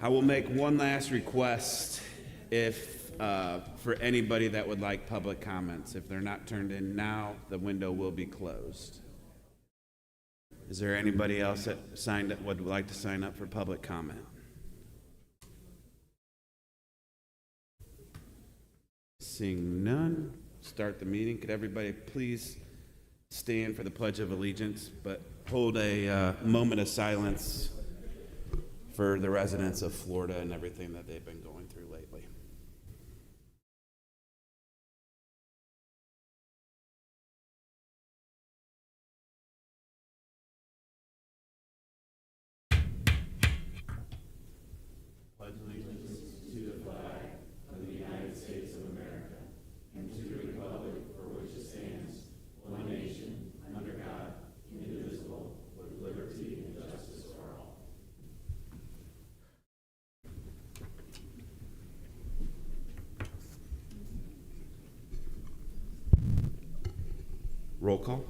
I will make one last request if for anybody that would like public comments. If they're not turned in now, the window will be closed. Is there anybody else that would like to sign up for public comment? Seeing none, start the meeting. Could everybody please stand for the Pledge of Allegiance, but hold a moment of silence for the residents of Florida and everything that they've been going through lately. Pledge allegiance to the flag of the United States of America and to the republic for which it stands, one nation, under God, indivisible, with liberty and justice for all. Roll call.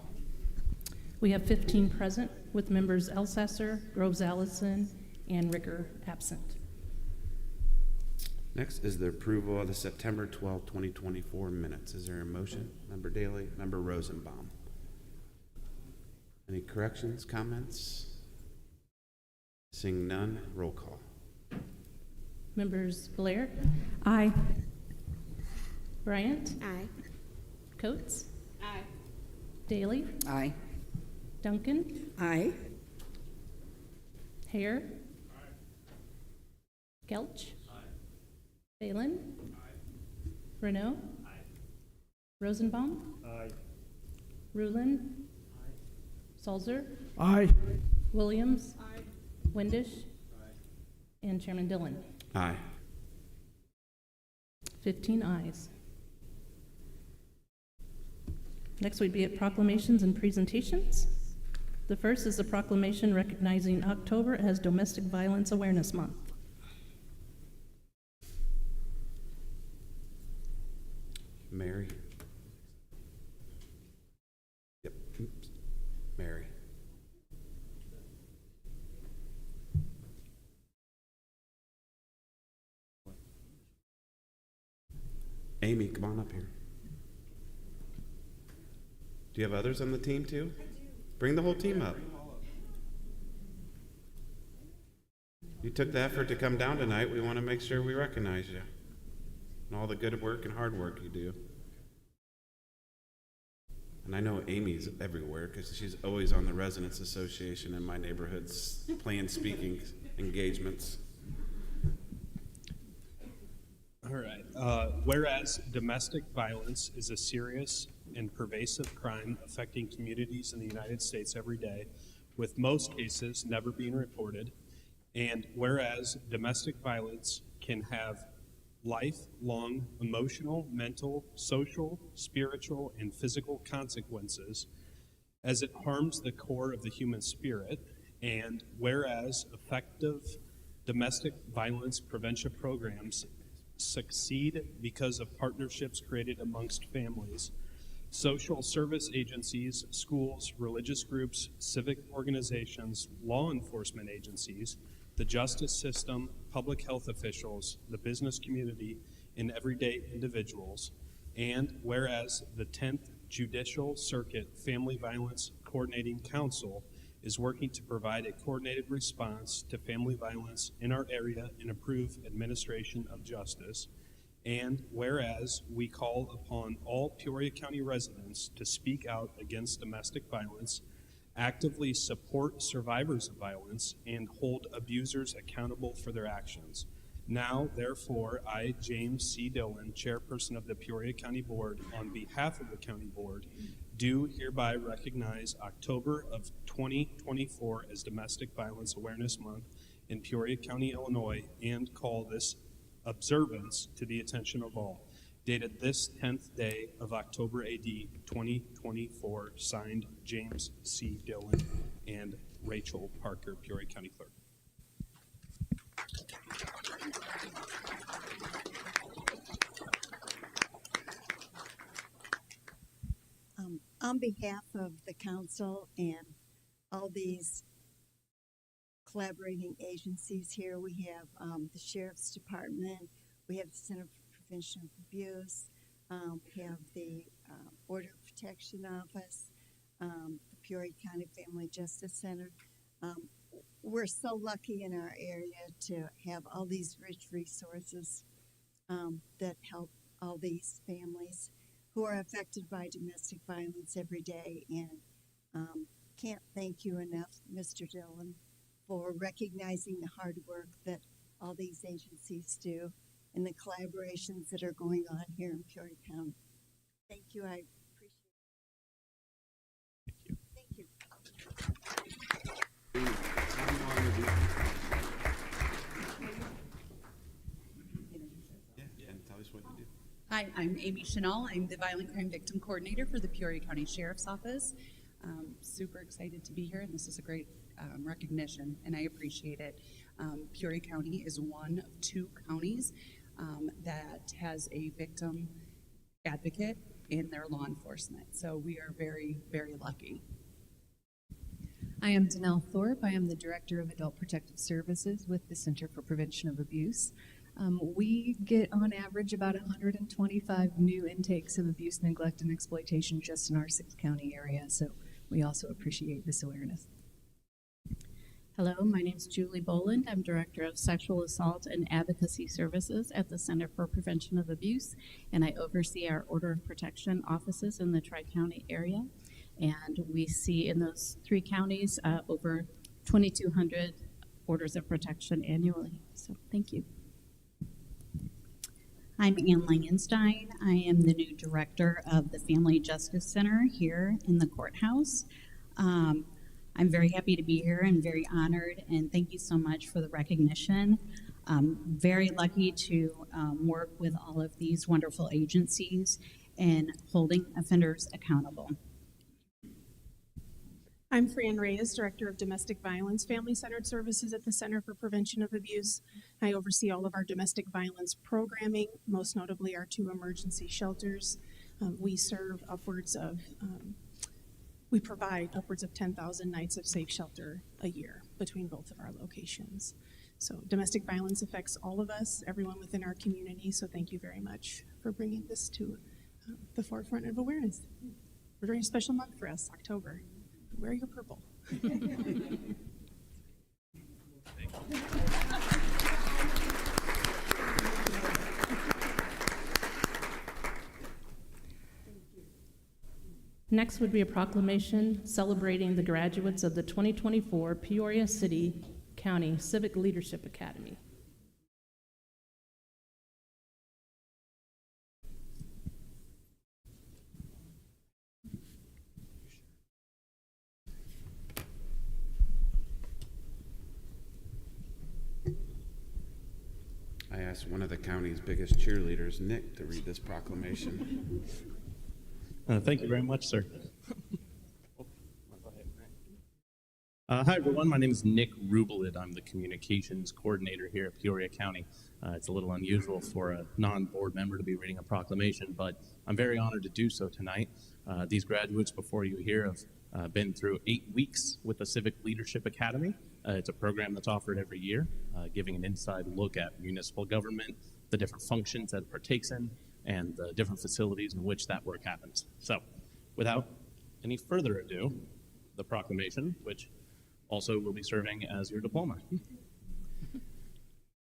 We have 15 present, with members Elsasser, Groves Allison, and Ricker absent. Next is the approval of the September 12, 2024 minutes. Is there a motion? Member Daley, Member Rosenbaum. Any corrections, comments? Seeing none, roll call. Members Blair, Aye. Bryant, Aye. Coates, Aye. Daley, Aye. Duncan, Aye. Hare, Gelch, Phelan, Renault, Rosenbaum, Rulin, Salzer, Aye. Williams, Windisch, and Chairman Dillon. Aye. 15 ayes. Next we'd be at proclamations and presentations. The first is a proclamation recognizing October as Domestic Violence Awareness Month. Mary. Yep. Oops. Mary. Amy, come on up here. Do you have others on the team too? I do. Bring the whole team up. You took the effort to come down tonight. We want to make sure we recognize you and all the good work and hard work you do. And I know Amy's everywhere because she's always on the Residents Association in my neighborhood's playing speaking engagements. All right. Whereas domestic violence is a serious and pervasive crime affecting communities in the United States every day, with most cases never being reported, and whereas domestic violence can have lifelong emotional, mental, social, spiritual, and physical consequences as it harms the core of the human spirit, and whereas effective domestic violence prevention programs succeed because of partnerships created amongst families, social service agencies, schools, religious groups, civic organizations, law enforcement agencies, the justice system, public health officials, the business community, and everyday individuals. And whereas the 10th Judicial Circuit Family Violence Coordinating Council is working to provide a coordinated response to family violence in our area and improve administration of justice. And whereas we call upon all Peoria County residents to speak out against domestic violence, actively support survivors of violence, and hold abusers accountable for their actions. Now, therefore, I, James C. Dillon, Chairperson of the Peoria County Board, on behalf of the County Board, do hereby recognize October of 2024 as Domestic Violence Awareness Month in Peoria County, Illinois, and call this observance to the attention of all. Dated this 10th day of October AD 2024, signed James C. Dillon and Rachel Parker, Peoria County Clerk. On behalf of the council and all these collaborating agencies here. We have the Sheriff's Department, we have the Center for Prevention of Abuse, we have the Border Protection Office, the Peoria County Family Justice Center. We're so lucky in our area to have all these rich resources that help all these families who are affected by domestic violence every day. And can't thank you enough, Mr. Dillon, for recognizing the hard work that all these agencies do and the collaborations that are going on here in Peoria County. Thank you. I appreciate it. Thank you. Yeah, and tell us what you do. Hi, I'm Amy Chanel. I'm the Violent Crime Victim Coordinator for the Peoria County Sheriff's Office. Super excited to be here, and this is a great recognition, and I appreciate it. Peoria County is one of 2 counties that has a victim advocate in their law enforcement, so we are very, very lucky. I am Danelle Thorpe. I am the Director of Adult Protective Services with the Center for Prevention of Abuse. We get on average about 125 new intakes of abuse, neglect, and exploitation just in our 6-county area, so we also appreciate this awareness. Hello, my name is Julie Boland. I'm Director of Sexual Assault and Advocacy Services at the Center for Prevention of Abuse, and I oversee our Order of Protection offices in the Tri-County area. And we see in those 3 counties over 2,200 orders of protection annually. So thank you. I'm Ann Langenstein. I am the new director of the Family Justice Center here in the courthouse. I'm very happy to be here and very honored, and thank you so much for the recognition. Very lucky to work with all of these wonderful agencies in holding offenders accountable. I'm Fran Reyes, Director of Domestic Violence Family-Centered Services at the Center for Prevention of Abuse. I oversee all of our domestic violence programming, most notably our 2 emergency shelters. We provide upwards of 10,000 nights of safe shelter a year between both of our locations. So domestic violence affects all of us, everyone within our community, so thank you very much for bringing this to the forefront of awareness. We're doing a special month for us, October. Wear your purple. Next would be a proclamation celebrating the graduates of the 2024 Peoria City County Civic Leadership Academy. I asked one of the county's biggest cheerleaders, Nick, to read this proclamation. Thank you very much, sir. Hi, everyone. My name is Nick Rubelit. I'm the communications coordinator here at Peoria County. It's a little unusual for a non-board member to be reading a proclamation, but I'm very honored to do so tonight. These graduates before you here have been through 8 weeks with the Civic Leadership Academy. It's a program that's offered every year, giving an inside look at municipal government, the different functions that it partakes in, and the different facilities in which that work happens. So, without any further ado, the proclamation, which also will be serving as your diploma.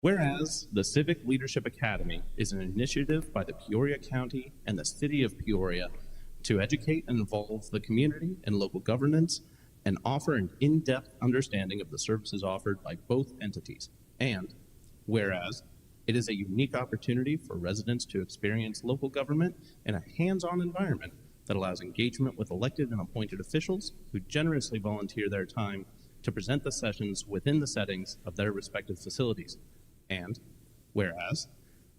Whereas the Civic Leadership Academy is an initiative by the Peoria County and the City of Peoria to educate and involve the community and local governance and offer an in-depth understanding of the services offered by both entities. And whereas it is a unique opportunity for residents to experience local government in a hands-on environment that allows engagement with elected and appointed officials who generously volunteer their time to present the sessions within the settings of their respective facilities. And whereas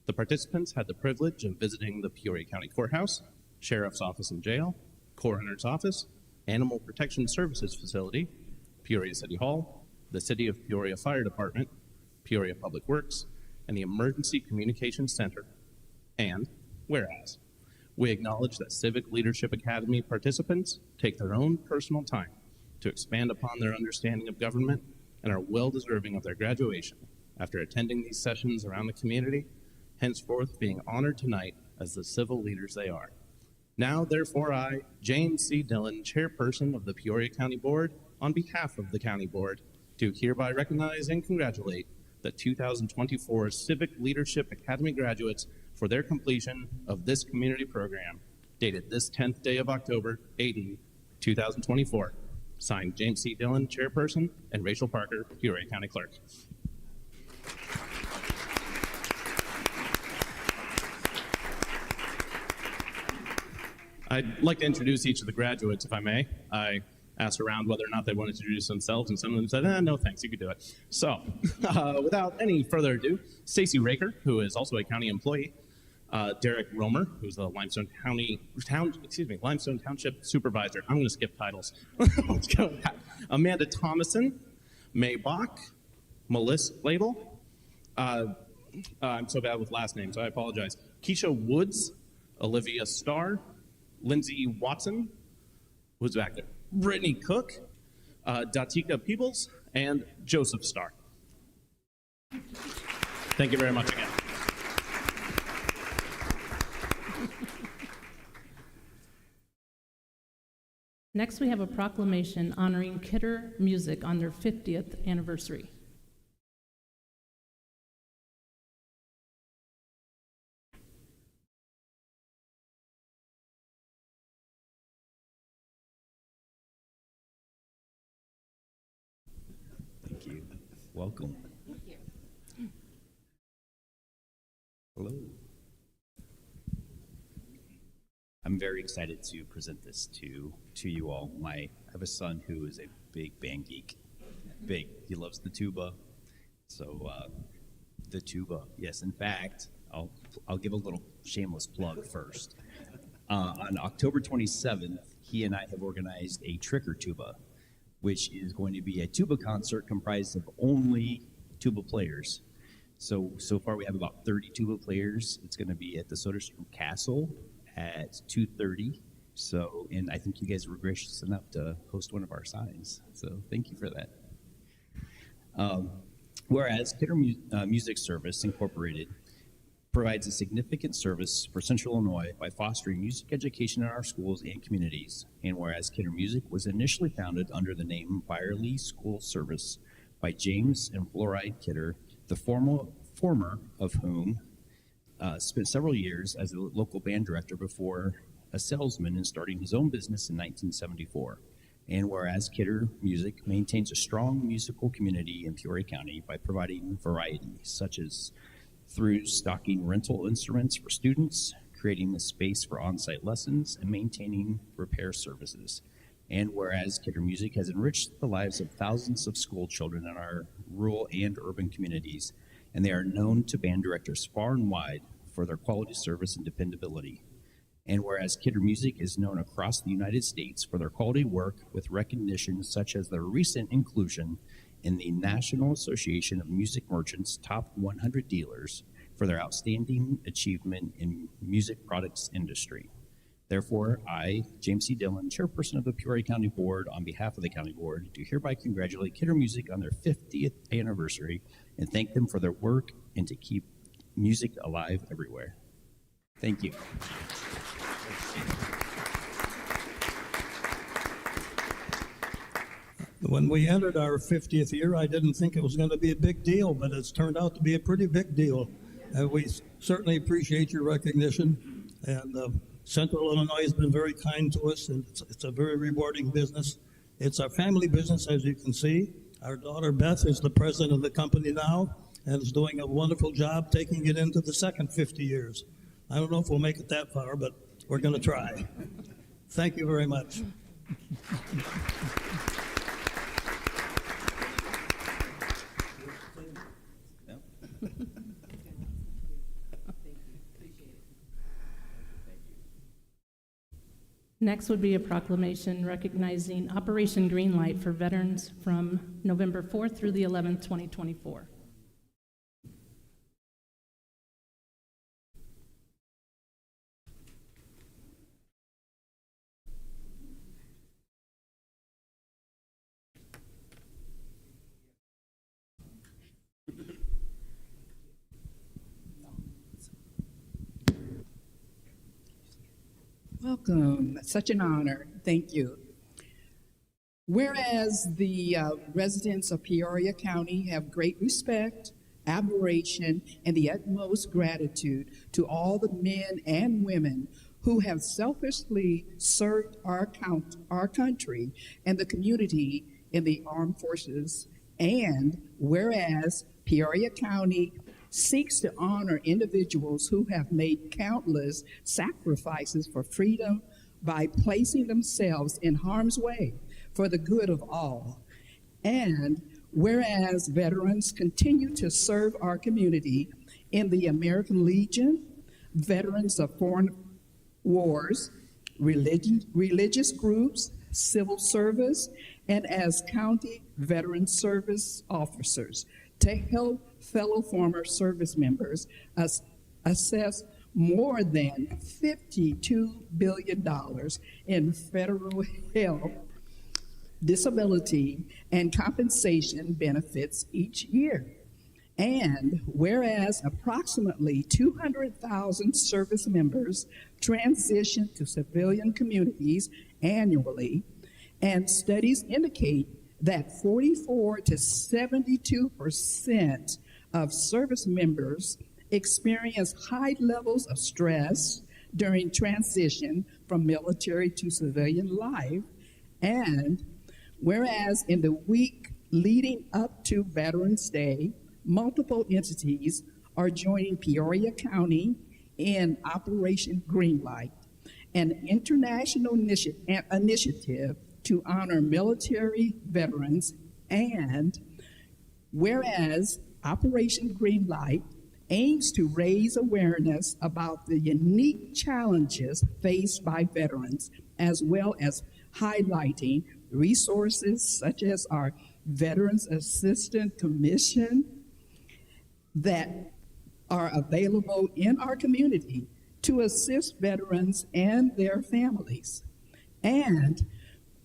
the participants had the privilege of visiting the Peoria County Courthouse, Sheriff's Office and Jail, Coroner's Office, Animal Protection Services Facility, Peoria City Hall, the City of Peoria Fire Department, Peoria Public Works, and the Emergency Communications Center. And whereas we acknowledge that Civic Leadership Academy participants take their own personal time to expand upon their understanding of government and are well deserving of their graduation after attending these sessions around the community, henceforth being honored tonight as the civil leaders they are. Now, therefore, I, James C. Dillon, Chairperson of the Peoria County Board, on behalf of the County Board, do hereby recognize and congratulate the 2024 Civic Leadership Academy graduates for their completion of this community program, dated this 10th day of October, AD 2024. Signed, James C. Dillon, Chairperson, and Rachel Parker, Peoria County Clerk. I'd like to introduce each of the graduates, if I may. I asked around whether or not they wanted to introduce themselves, and some of them said, no thanks, you could do it. So, without any further ado, Stacy Raker, who is also a county employee, Derek Romer, who's the Limestone Township Supervisor. I'm going to skip titles. Let's go with that. Amanda Thomason, May Bach, Melissa Ladle. I'm so bad with last names, so I apologize. Keisha Woods, Olivia Starr, Lindsay Watson, who's back there? Brittany Cook, Datika Peebles, and Joseph Starr. Thank you very much again. Next, we have a proclamation honoring Kidder Music on their 50th anniversary. Thank you. Welcome. Thank you. Hello. I'm very excited to present this to you all. I have a son who is a big band geek. Big. He loves the tuba. So the tuba, yes. In fact, I'll give a little shameless plug first. On October 27th, he and I have organized a Tricker Tuba, which is going to be a tuba concert comprised of only tuba players. So far we have about 30 tuba players. It's going to be at the Soderstrom Castle at 2:30. So, and I think you guys were gracious enough to host one of our signs. So thank you for that. Whereas Kidder Music Service Incorporated provides a significant service for Central Illinois by fostering music education in our schools and communities. And whereas Kidder Music was initially founded under the name Byerly School Service by James and Floride Kidder, the former of whom spent several years as a local band director before a salesman and starting his own business in 1974. And whereas Kidder Music maintains a strong musical community in Peoria County by providing variety, such as through stocking rental instruments for students, creating a space for on-site lessons, and maintaining repair services. And whereas Kidder Music has enriched the lives of thousands of school children in our rural and urban communities, and they are known to band directors far and wide for their quality service and dependability. And whereas Kidder Music is known across the United States for their quality work with recognition such as their recent inclusion in the National Association of Music Merchants Top 100 Dealers for their outstanding achievement in music products industry. Therefore, I, James C. Dillon, Chairperson of the Peoria County Board, on behalf of the County Board, do hereby congratulate Kidder Music on their 50th anniversary and thank them for their work and to keep music alive everywhere. Thank you. When we entered our 50th year, I didn't think it was going to be a big deal, but it's turned out to be a pretty big deal. We certainly appreciate your recognition, and Central Illinois has been very kind to us, and it's a very rewarding business. It's our family business, as you can see. Our daughter Beth is the president of the company now and is doing a wonderful job taking it into the second 50 years. I don't know if we'll make it that far, but we're going to try. Thank you very much. Next would be a proclamation recognizing Operation Greenlight for veterans from November 4th through the 11th, 2024. Welcome. Such an honor. Thank you. Whereas the residents of Peoria County have great respect, admiration, and the utmost gratitude to all the men and women who have selflessly served our country and the community in the armed forces. And whereas Peoria County seeks to honor individuals who have made countless sacrifices for freedom by placing themselves in harm's way for the good of all. And whereas veterans continue to serve our community in the American Legion, veterans of foreign wars, religious groups, civil service, and as county veteran service officers to help fellow former service members assess more than $52 billion in federal health, disability, and compensation benefits each year. And whereas approximately 200,000 service members transition to civilian communities annually, and studies indicate that 44 to 72% of service members experience high levels of stress during transition from military to civilian life. And whereas in the week leading up to Veterans Day, multiple entities are joining Peoria County in Operation Greenlight, an international initiative to honor military veterans. And whereas Operation Greenlight aims to raise awareness about the unique challenges faced by veterans, as well as highlighting resources such as our Veterans Assistance Commission that are available in our community to assist veterans and their families. And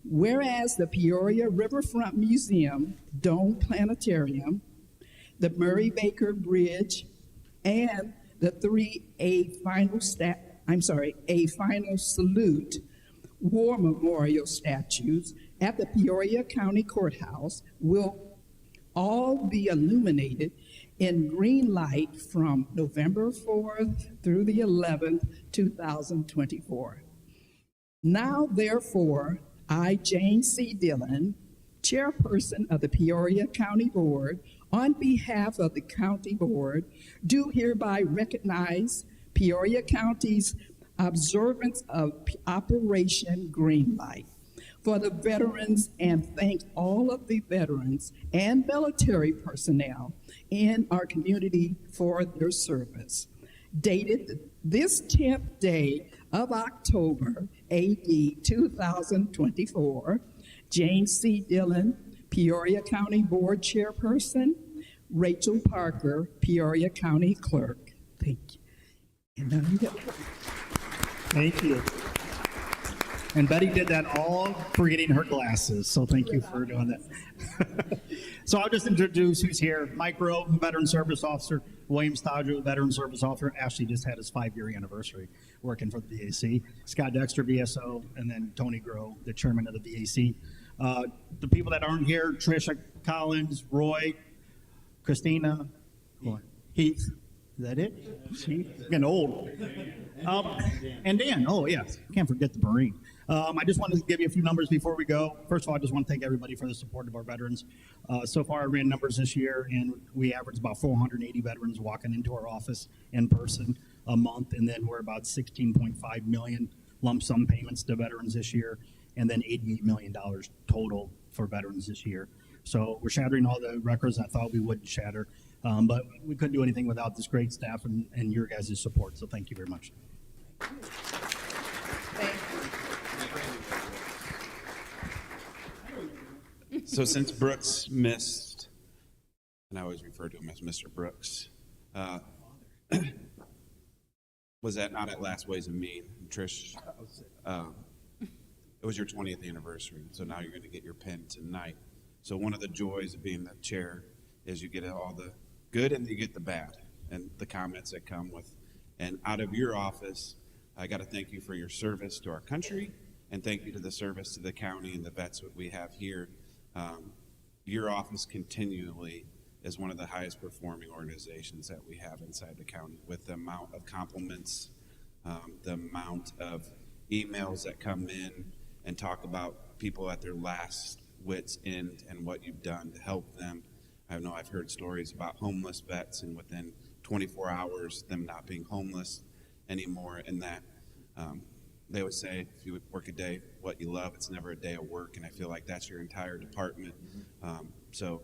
whereas the Peoria Riverfront Museum, Dome Planetarium, the Murray Baker Bridge, and the a final salute war memorial statues at the Peoria County Courthouse will all be illuminated in green light from November 4th through the 11th, 2024. Now, therefore, I, Jane C. Dillon, chairperson of the Peoria County Board, on behalf of the County Board, do hereby recognize Peoria County's observance of Operation Greenlight for the veterans and thank all of the veterans and military personnel in our community for their service. Dated this 10th day of October, AD 2024, Jane C. Dillon, Peoria County Board Chairperson, Rachel Parker, Peoria County Clerk. Thank you. And now you go. Thank you. And Betty did that all forgetting her glasses, so thank you for doing that. So I'll just introduce who's here. Mike Rowe, Veteran Service Officer. William Stodger, Veteran Service Officer. Actually just had his 5-year anniversary working for the VAC. Scott Dexter, VSO, and then Tony Groh, the chairman of the VAC. The people that aren't here, Trisha Collins, Roy, Christina, Heath. Is that it? See, getting old. And Dan, oh yes, can't forget the Marine. I just wanted to give you a few numbers before we go. First of all, I just want to thank everybody for the support of our veterans. So far, I ran numbers this year, and we averaged about 480 veterans walking into our office in person a month, and then we're about 16.5 million lump sum payments to veterans this year, and then $88 million total for veterans this year. So we're shattering all the records I thought we wouldn't shatter, but we couldn't do anything without this great staff and your guys' support, so thank you very much. So since Brooks missed, and I always refer to him as Mr. Brooks, was that not at Last Ways and Mean, Trish? It was your 20th anniversary, so now you're going to get your pin tonight. So one of the joys of being the chair is you get all the good and you get the bad and the comments that come with. And out of your office, I got to thank you for your service to our country, and thank you to the service to the county and the vets that we have here. Your office continually is one of the highest performing organizations that we have inside the county, with the amount of compliments, the amount of emails that come in and talk about people at their last wit's end and what you've done to help them. I know I've heard stories about homeless vets, and within 24 hours, them not being homeless anymore, and that they always say, if you work a day what you love, it's never a day of work, and I feel like that's your entire department. So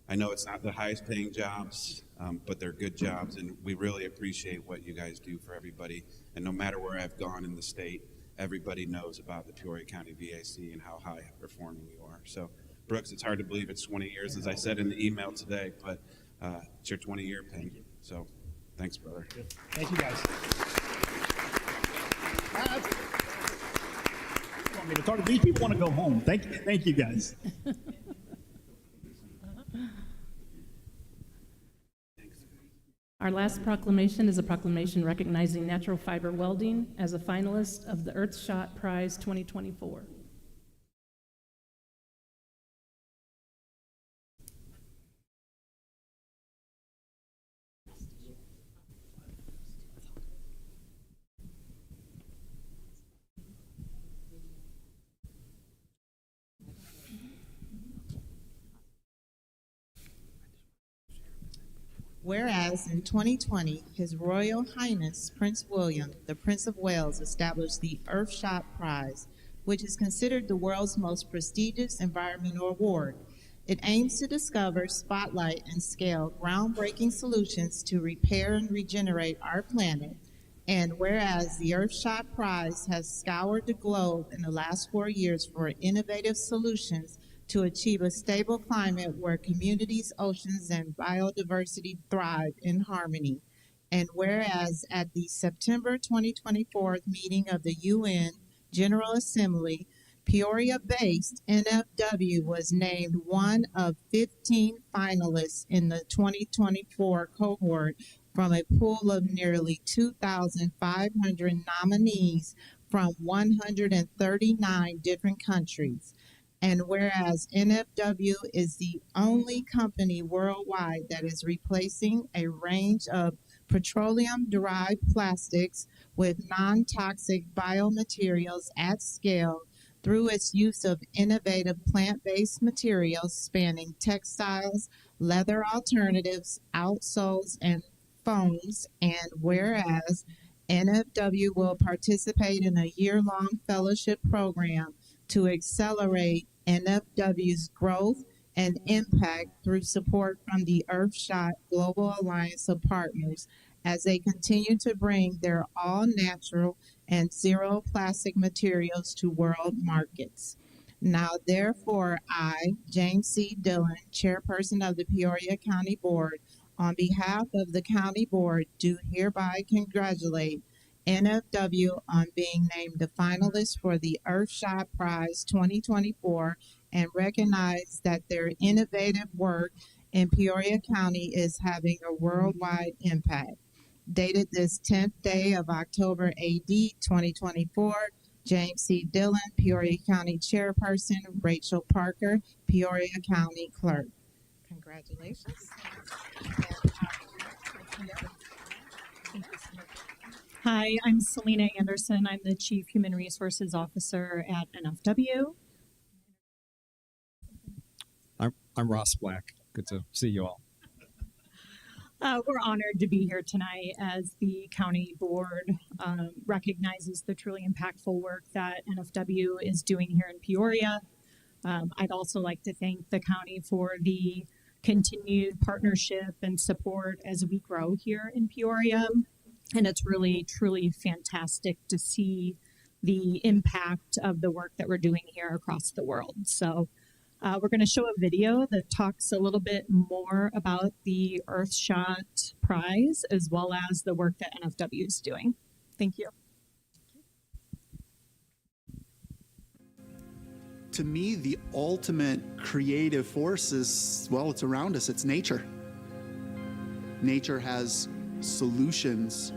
I know it's not the highest paying jobs, but they're good jobs, and we really appreciate what you guys do for everybody. And no matter where I've gone in the state, everybody knows about the Peoria County VAC and how high performing you are. So Brooks, it's hard to believe it's 20 years, as I said in the email today, but it's your 20-year pin. So thanks, brother. Thank you, guys. You want me to talk? These people want to go home. Thank you, guys. Our last proclamation is a proclamation recognizing natural fiber welding as a finalist of the Earthshot Prize 2024. Whereas in 2020, His Royal Highness Prince William, the Prince of Wales, established the Earthshot Prize, which is considered the world's most prestigious environmental award. It aims to discover, spotlight, and scale groundbreaking solutions to repair and regenerate our planet. And whereas the Earthshot Prize has scoured the globe in the last 4 years for innovative solutions to achieve a stable climate where communities, oceans, and biodiversity thrive in harmony. And whereas at the September 2024 meeting of the UN General Assembly, Peoria-based NFW was named one of 15 finalists in the 2024 cohort from a pool of nearly 2,500 nominees from 139 different countries. And whereas NFW is the only company worldwide that is replacing a range of petroleum-derived plastics with non-toxic biomaterials at scale through its use of innovative plant-based materials spanning textiles, leather alternatives, outsoles, and foams, and whereas NFW will participate in a year-long fellowship program to accelerate NFW's growth and impact through support from the Earthshot Global Alliance of Partners as they continue to bring their all-natural and zero plastic materials to world markets. Now, therefore, I, James C. Dillon, Chairperson of the Peoria County Board, on behalf of the County Board, do hereby congratulate NFW on being named a finalist for the Earthshot Prize 2024 and recognize that their innovative work in Peoria County is having a worldwide impact. Dated this 10th day of October AD 2024, James C. Dillon, Peoria County Chairperson, Rachel Parker, Peoria County Clerk. Congratulations. Hi, I'm Selena Anderson. I'm the Chief Human Resources Officer at NFW. I'm Ross Black. Good to see you all. We're honored to be here tonight as the County Board recognizes the truly impactful work that NFW is doing here in Peoria. I'd also like to thank the county for the continued partnership and support as we grow here in Peoria. And it's really, truly fantastic to see the impact of the work that we're doing here across the world. So we're going to show a video that talks a little bit more about the Earthshot Prize as well as the work that NFW is doing. Thank you. To me, the ultimate creative force is, well, it's around us. It's nature. Nature has solutions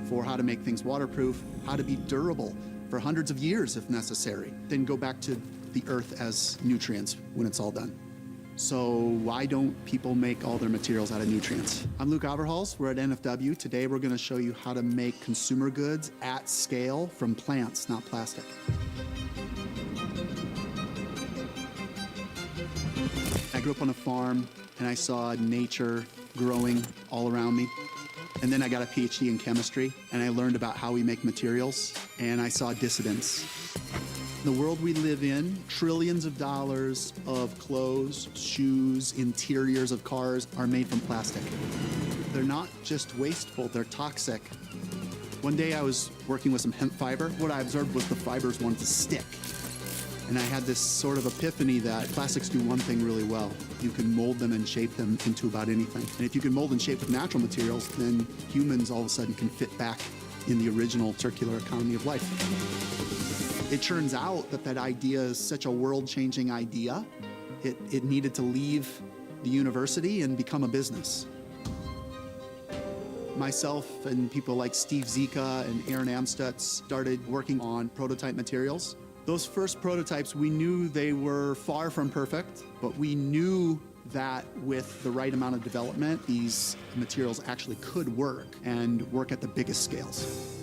for how to make things waterproof, how to be durable for hundreds of years if necessary, then go back to the earth as nutrients when it's all done. So why don't people make all their materials out of nutrients? I'm Luke Overhauls. We're at NFW. Today we're going to show you how to make consumer goods at scale from plants, not plastic. I grew up on a farm and I saw nature growing all around me. And then I got a PhD in chemistry and I learned about how we make materials and I saw dissidence. The world we live in, trillions of dollars of clothes, shoes, interiors of cars are made from plastic. They're not just wasteful, they're toxic. One day I was working with some hemp fiber. What I observed was the fibers wanted to stick. And I had this sort of epiphany that plastics do one thing really well. You can mold them and shape them into about anything. And if you can mold and shape with natural materials, then humans all of a sudden can fit back in the original circular economy of life. It turns out that that idea is such a world-changing idea, it needed to leave the university and become a business. Myself and people like Steve Zika and Aaron Amstutz started working on prototype materials. Those first prototypes, we knew they were far from perfect, but we knew that with the right amount of development, these materials actually could work and work at the biggest scales.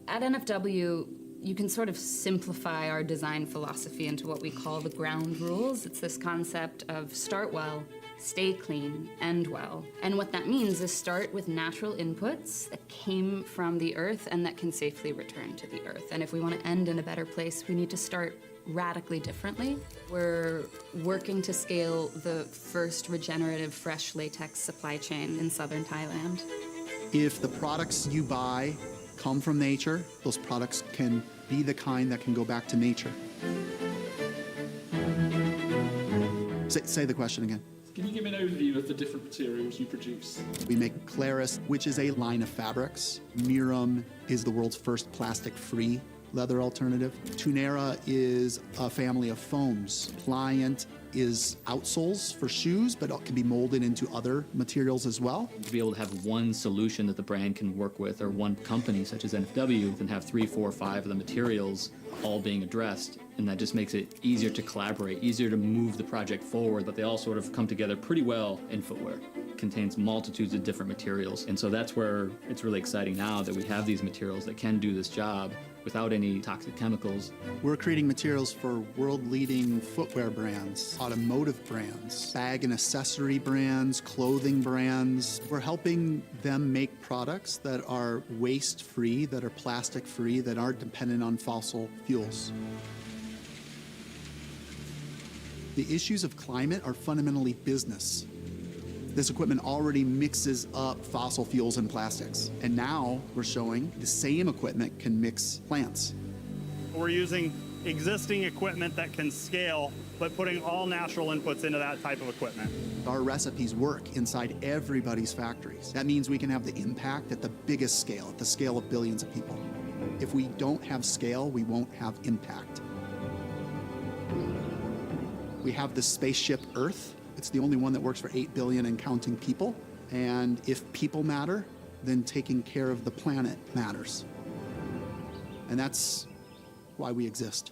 At NFW, you can sort of simplify our design philosophy into what we call the ground rules. It's this concept of start well, stay clean, end well. And what that means is start with natural inputs that came from the earth and that can safely return to the earth. And if we want to end in a better place, we need to start radically differently. We're working to scale the first regenerative fresh latex supply chain in southern Thailand. If the products you buy come from nature, those products can be the kind that can go back to nature. Say the question again. Can you give me an overview of the different materials you produce? We make Claris, which is a line of fabrics. Mirum is the world's first plastic-free leather alternative. Tunera is a family of foams. Pliant is outsoles for shoes, but it can be molded into other materials as well. To be able to have one solution that the brand can work with, or one company such as NFW, and have 3, 4, 5 of the materials all being addressed, and that just makes it easier to collaborate, easier to move the project forward, but they all sort of come together pretty well in footwear. It contains multitudes of different materials, and so that's where it's really exciting now that we have these materials that can do this job without any toxic chemicals. We're creating materials for world-leading footwear brands, automotive brands, bag and accessory brands, clothing brands. We're helping them make products that are waste-free, that are plastic-free, that aren't dependent on fossil fuels. The issues of climate are fundamentally business. This equipment already mixes up fossil fuels and plastics. And now we're showing the same equipment can mix plants. We're using existing equipment that can scale, but putting all natural inputs into that type of equipment. Our recipes work inside everybody's factories. That means we can have the impact at the biggest scale, at the scale of billions of people. If we don't have scale, we won't have impact. We have the spaceship Earth. It's the only one that works for 8 billion and counting people. And if people matter, then taking care of the planet matters. And that's why we exist.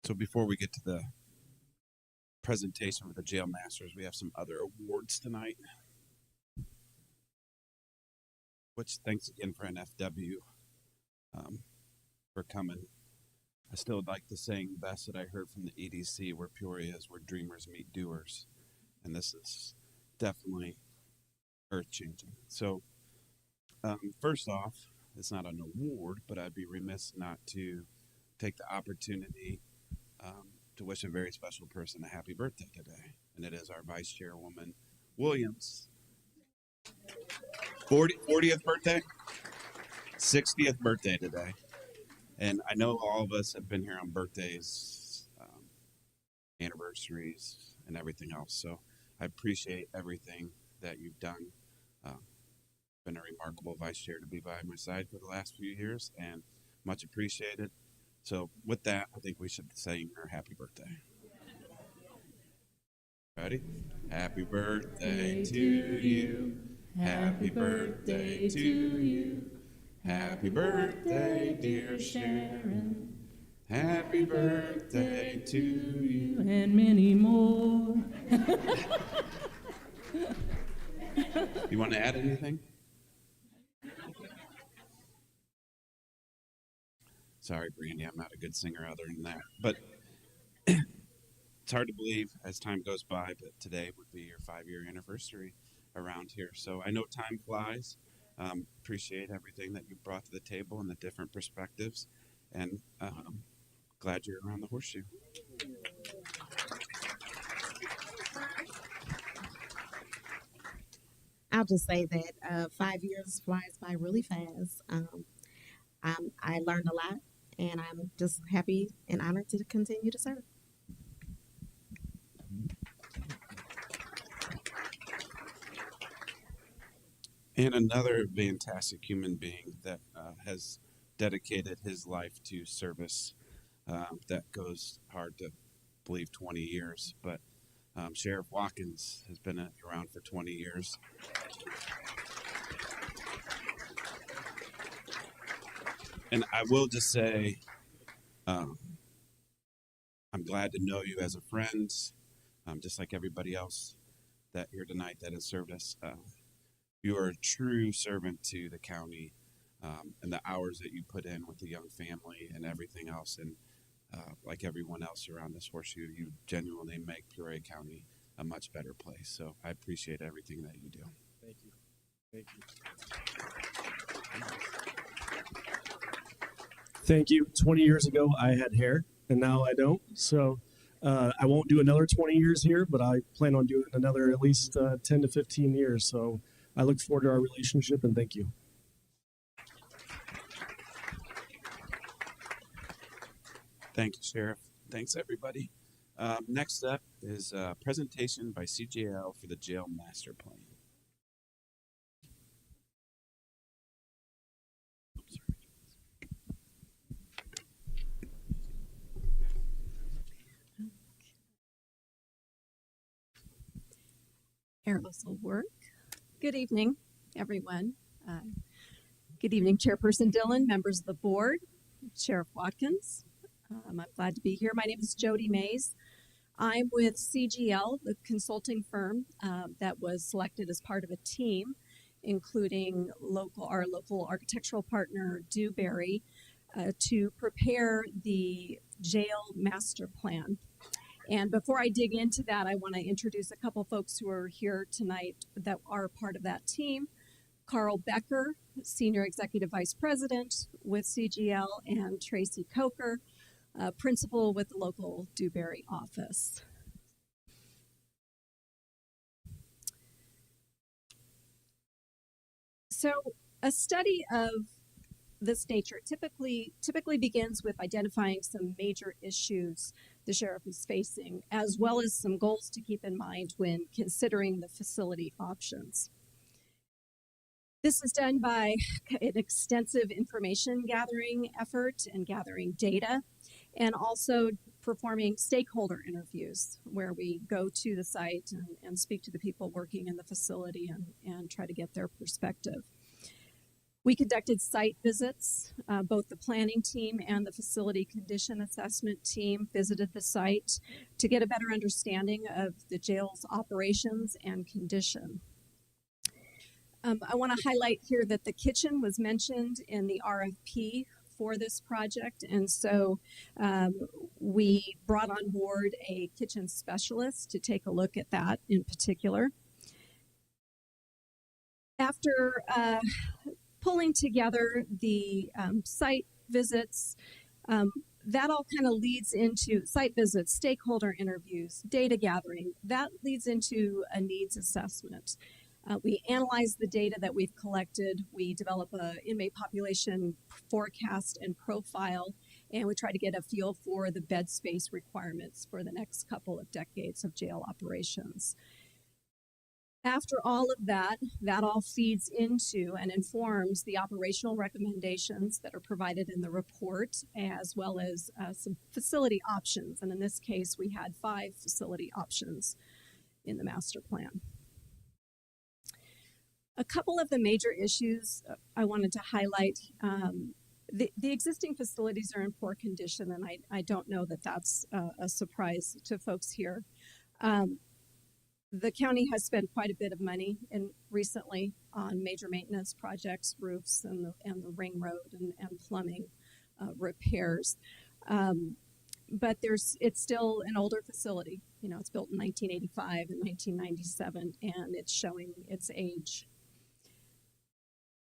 So before we get to the presentation for the Jail Masters, we have some other awards tonight. Which, thanks again for NFW for coming. I still like the saying best that I heard from the EDC, where Peoria is where dreamers meet doers. And this is definitely earth-changing. So first off, it's not an award, but I'd be remiss not to take the opportunity to wish a very special person a happy birthday today. And it is our Vice Chairwoman Williams. 40th birthday? 60th birthday today. And I know all of us have been here on birthdays anniversaries, and everything else. So I appreciate everything that you've done. Been a remarkable vice chair to be by my side for the last few years, and much appreciated. So with that, I think we should sing her happy birthday. Ready? Happy birthday to you. Happy birthday to you. Happy birthday, dear Sharon. Happy birthday to you. And many more. You want to add anything? Sorry, Brandy, I'm not a good singer other than that. But it's hard to believe as time goes by, but today would be your 5-year anniversary around here. So I know time flies. Appreciate everything that you brought to the table and the different perspectives. And glad you're around the horseshoe. I'll just say that 5 years flies by really fast. I learned a lot, and I'm just happy and honored to continue to serve. And another fantastic human being that has dedicated his life to service that goes hard to believe 20 years. But Sheriff Watkins has been around for 20 years. And I will just say, I'm glad to know you as a friend, just like everybody else that here tonight that has served us. You are a true servant to the county, and the hours that you put in with the young family and everything else. And like everyone else around this horseshoe, you genuinely make Peoria County a much better place. So I appreciate everything that you do. Thank you. Thank you. Thank you. 20 years ago, I had hair, and now I don't. So I won't do another 20 years here, but I plan on doing another at least 10 to 15 years. So I look forward to our relationship, and thank you. Thank you, Sheriff. Thanks, everybody. Next up is a presentation by CGL for the jail master plan. Arrows will work. Good evening, everyone. Good evening, Chairperson Dillon, members of the board, Sheriff Watkins. I'm glad to be here. My name is Jody Mays. I'm with CGL, the consulting firm that was selected as part of a team, including our local architectural partner, Dewberry, to prepare the jail master plan. And before I dig into that, I want to introduce a couple folks who are here tonight that are part of that team. Carl Becker, Senior Executive Vice President with CGL, and Tracy Coker, Principal with the local Dewberry office. So a study of this nature typically begins with identifying some major issues the sheriff is facing, as well as some goals to keep in mind when considering the facility options. This is done by an extensive information gathering effort and gathering data, and also performing stakeholder interviews where we go to the site and speak to the people working in the facility and try to get their perspective. We conducted site visits. Both the planning team and the facility condition assessment team visited the site to get a better understanding of the jail's operations and condition. I want to highlight here that the kitchen was mentioned in the RFP for this project, and so we brought on board a kitchen specialist to take a look at that in particular. After pulling together the site visits, that all kind of leads into site visits, stakeholder interviews, data gathering. That leads into a needs assessment. We analyze the data that we've collected. We develop an inmate population forecast and profile, and we try to get a feel for the bed space requirements for the next couple of decades of jail operations. After all of that, that all feeds into and informs the operational recommendations that are provided in the report, as well as some facility options. And in this case, we had 5 facility options in the master plan. A couple of the major issues I wanted to highlight. The existing facilities are in poor condition, and I don't know that that's a surprise to folks here. The county has spent quite a bit of money recently on major maintenance projects, roofs, and the ring road and plumbing repairs. But it's still an older facility. You know, it's built in 1985 and 1997, and it's showing its age.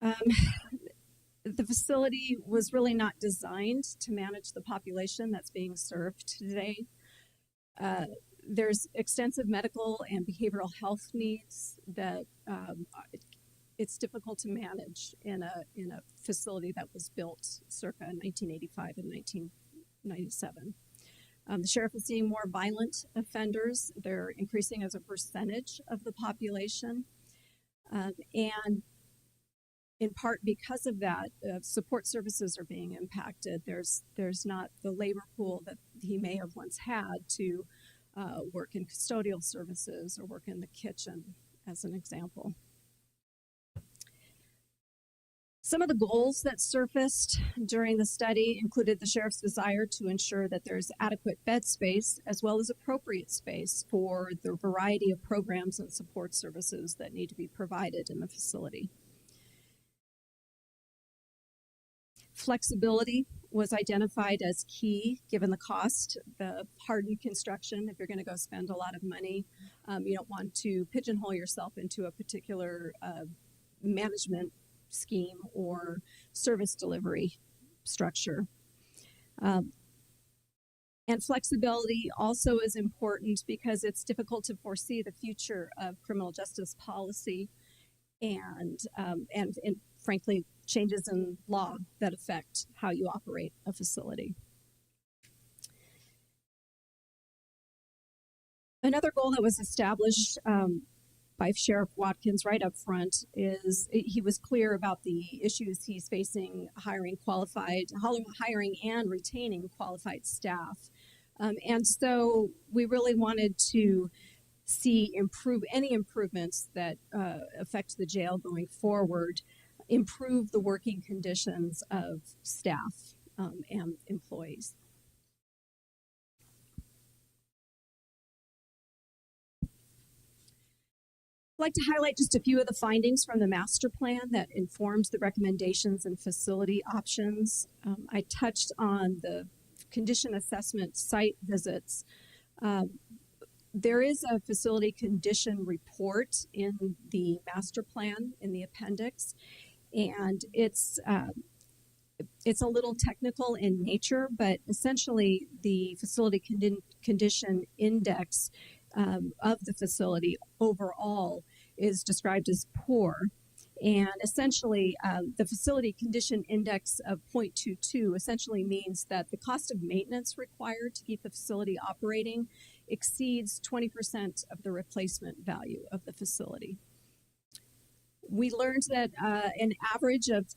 The facility was really not designed to manage the population that's being served today. There's extensive medical and behavioral health needs that it's difficult to manage in a facility that was built circa 1985 and 1997. The sheriff is seeing more violent offenders. They're increasing as a percentage of the population. And in part because of that, support services are being impacted. There's not the labor pool that he may have once had to work in custodial services or work in the kitchen, as an example. Some of the goals that surfaced during the study included the sheriff's desire to ensure that there's adequate bed space as well as appropriate space for the variety of programs and support services that need to be provided in the facility. Flexibility was identified as key given the cost. The hardened construction, if you're going to go spend a lot of money, you don't want to pigeonhole yourself into a particular management scheme or service delivery structure. And flexibility also is important because it's difficult to foresee the future of criminal justice policy and frankly, changes in law that affect how you operate a facility. Another goal that was established by Sheriff Watkins right up front is he was clear about the issues he's facing hiring and retaining qualified staff. And so we really wanted to see any improvements that affect the jail going forward, improve the working conditions of staff and employees. I'd like to highlight just a few of the findings from the master plan that informs the recommendations and facility options. I touched on the condition assessment site visits. There is a facility condition report in the master plan in the appendix, and it's a little technical in nature, but essentially the facility condition index of the facility overall is described as poor. And essentially, the facility condition index of 0.22 essentially means that the cost of maintenance required to keep the facility operating exceeds 20% of the replacement value of the facility. We learned that an average of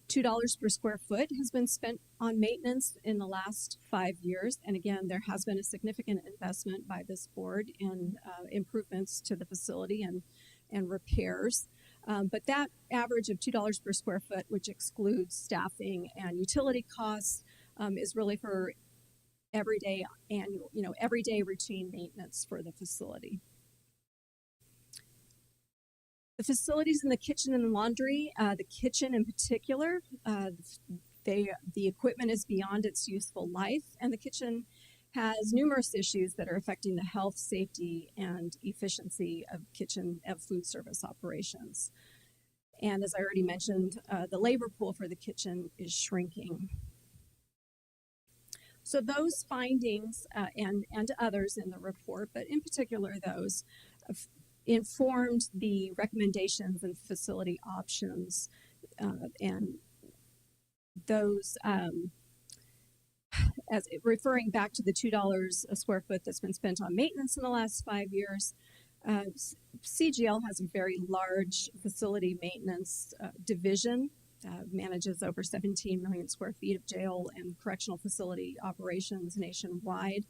$2 per square foot has been spent on maintenance in the last 5 years. And again, there has been a significant investment by this board in improvements to the facility and repairs. But that average of $2 per square foot, which excludes staffing and utility costs, is really for everyday routine maintenance for the facility. The facilities in the kitchen and laundry, the kitchen in particular, the equipment is beyond its useful life, and the kitchen has numerous issues that are affecting the health, safety, and efficiency of food service operations. And as I already mentioned, the labor pool for the kitchen is shrinking. So those findings and others in the report, but in particular those, informed the recommendations and facility options, and those as referring back to the $2 a square foot that's been spent on maintenance in the last 5 years, CGL has a very large facility maintenance division, manages over 17 million square feet of jail and correctional facility operations nationwide.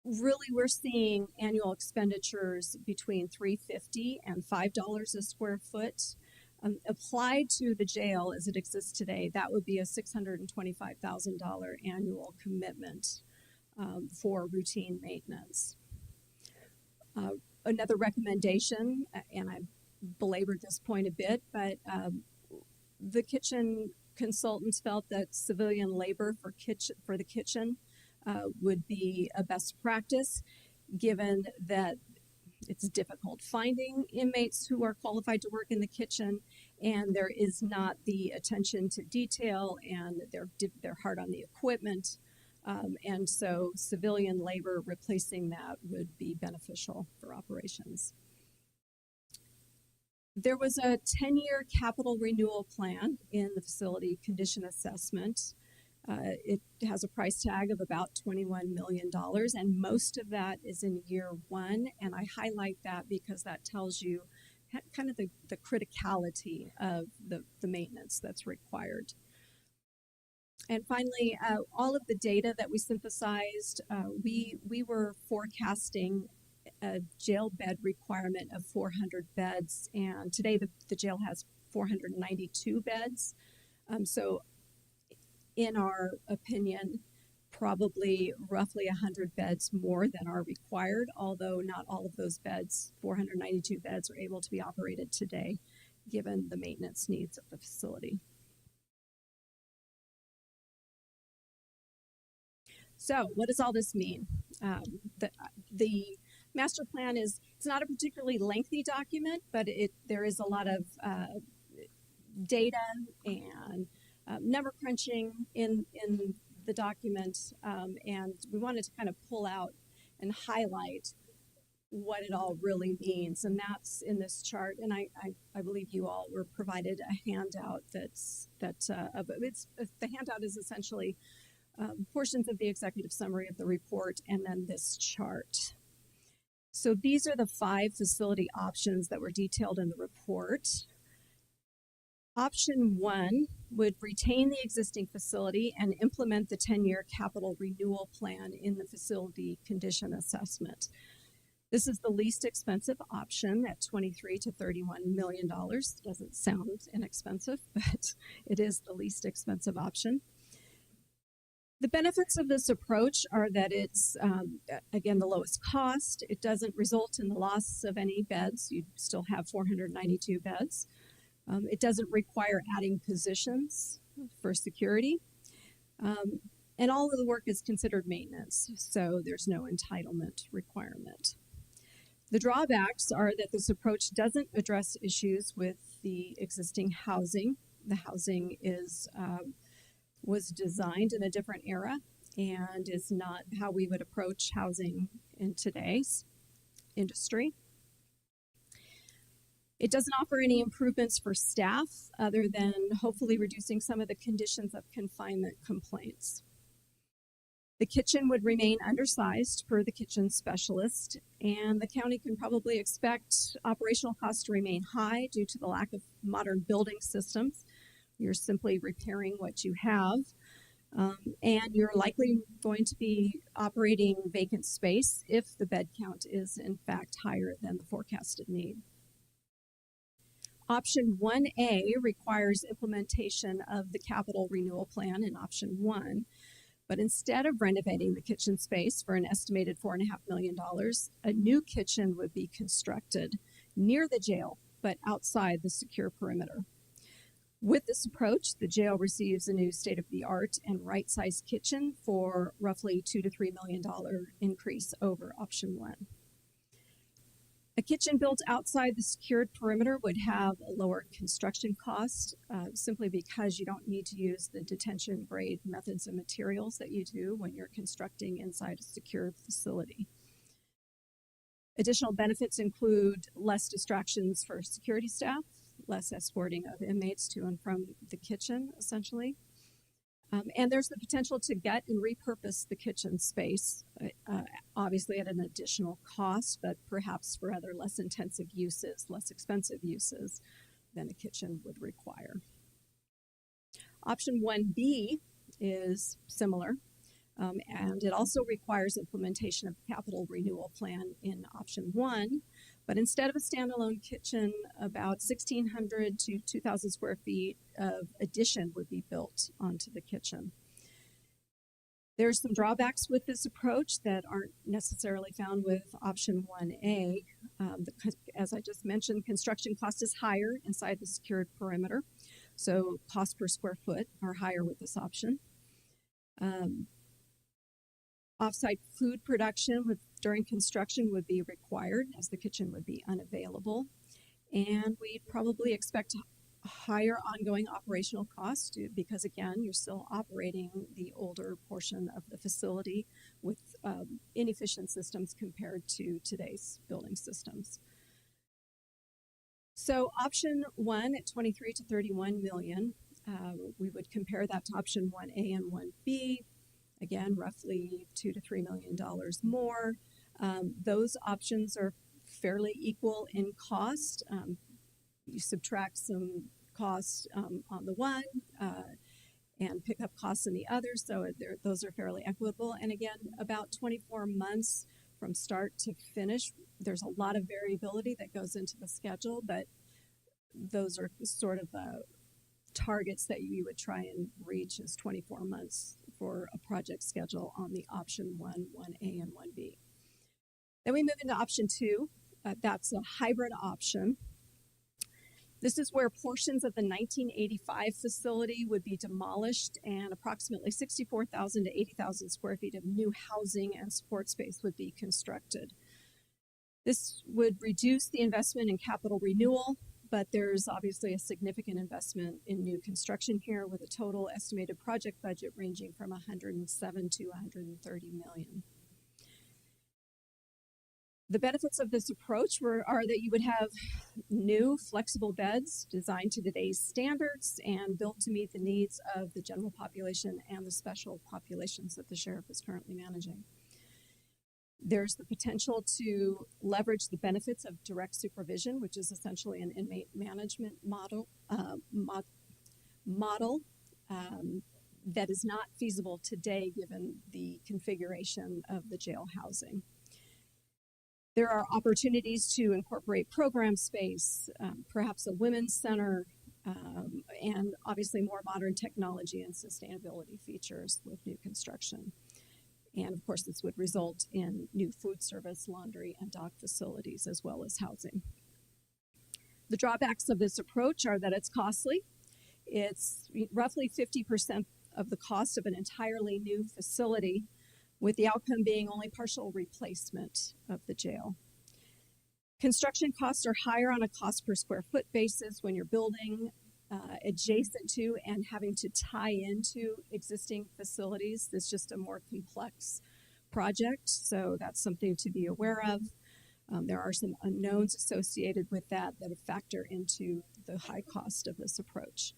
Really, we're seeing annual expenditures between $3.50 and $5 a square foot. Applied to the jail as it exists today, that would be a $625,000 annual commitment for routine maintenance. Another recommendation, and I belabored this point a bit, but the kitchen consultants felt that civilian labor for the kitchen would be a best practice, given that it's difficult finding inmates who are qualified to work in the kitchen, and there is not the attention to detail, and they're hard on the equipment, and so civilian labor replacing that would be beneficial for operations. There was a 10-year capital renewal plan in the facility condition assessment. It has a price tag of about $21 million, and most of that is in year one. And I highlight that because that tells you kind of the criticality of the maintenance that's required. And finally, all of the data that we synthesized, we were forecasting a jail bed requirement of 400 beds, and today the jail has 492 beds. So in our opinion, probably roughly 100 beds more than are required, although not all of those beds, 492 beds, are able to be operated today, given the maintenance needs of the facility. So what does all this mean? The master plan it's not a particularly lengthy document, but there is a lot of data and number crunching in the document, and we wanted to kind of pull out and highlight what it all really means, and that's in this chart. And I believe you all were provided a handout the handout is essentially portions of the executive summary of the report and then this chart. So these are the 5 facility options that were detailed in the report. Option 1 would retain the existing facility and implement the 10-year capital renewal plan in the facility condition assessment. This is the least expensive option at $23 to $31 million. Doesn't sound inexpensive, but it is the least expensive option. The benefits of this approach are that it's, again, the lowest cost. It doesn't result in the loss of any beds. You still have 492 beds. It doesn't require adding positions for security. And all of the work is considered maintenance, so there's no entitlement requirement. The drawbacks are that this approach doesn't address issues with the existing housing. The housing was designed in a different era and is not how we would approach housing in today's industry. It doesn't offer any improvements for staff other than hopefully reducing some of the conditions of confinement complaints. The kitchen would remain undersized per the kitchen specialist, and the county can probably expect operational costs to remain high due to the lack of modern building systems. You're simply repairing what you have, and you're likely going to be operating vacant space if the bed count is in fact higher than the forecasted need. Option 1A requires implementation of the capital renewal plan in option 1, but instead of renovating the kitchen space for an estimated $4.5 million, a new kitchen would be constructed near the jail, but outside the secure perimeter. With this approach, the jail receives a new state-of-the-art and right-sized kitchen for roughly $2 to $3 million increase over option 1. A kitchen built outside the secured perimeter would have a lower construction cost simply because you don't need to use the detention grade methods and materials that you do when you're constructing inside a secured facility. Additional benefits include less distractions for security staff, less escorting of inmates to and from the kitchen, essentially. And there's the potential to gut and repurpose the kitchen space, obviously at an additional cost, but perhaps for other less intensive uses, less expensive uses than a kitchen would require. Option 1B is similar, and it also requires implementation of the capital renewal plan in option 1. But instead of a standalone kitchen, about 1,600 to 2,000 square feet of addition would be built onto the kitchen. There's some drawbacks with this approach that aren't necessarily found with option 1A. As I just mentioned, construction cost is higher inside the secured perimeter, so cost per square foot are higher with this option. Off-site food production during construction would be required, as the kitchen would be unavailable. And we'd probably expect higher ongoing operational costs because, again, you're still operating the older portion of the facility with inefficient systems compared to today's building systems. So option 1 at 23 to 31 million, we would compare that to option 1A and 1B. Again, roughly $2 to $3 million more. Those options are fairly equal in cost. You subtract some costs on the one and pick up costs in the other, so those are fairly equitable. And again, about 24 months from start to finish. There's a lot of variability that goes into the schedule, but those are sort of the targets that you would try and reach is 24 months for a project schedule on the option 1, 1A, and 1B. Then we move into option 2. That's a hybrid option. This is where portions of the 1985 facility would be demolished and approximately 64,000 to 80,000 square feet of new housing and support space would be constructed. This would reduce the investment in capital renewal, but there's obviously a significant investment in new construction here with a total estimated project budget ranging from 107 to 130 million. The benefits of this approach are that you would have new flexible beds designed to today's standards and built to meet the needs of the general population and the special populations that the sheriff is currently managing. There's the potential to leverage the benefits of direct supervision, which is essentially an inmate management model that is not feasible today given the configuration of the jail housing. There are opportunities to incorporate program space, perhaps a women's center, and obviously more modern technology and sustainability features with new construction. And of course, this would result in new food service, laundry, and dock facilities, as well as housing. The drawbacks of this approach are that it's costly. It's roughly 50% of the cost of an entirely new facility, with the outcome being only partial replacement of the jail. Construction costs are higher on a cost per square foot basis when you're building adjacent to and having to tie into existing facilities. It's just a more complex project, so that's something to be aware of. There are some unknowns associated with that factor into the high cost of this approach.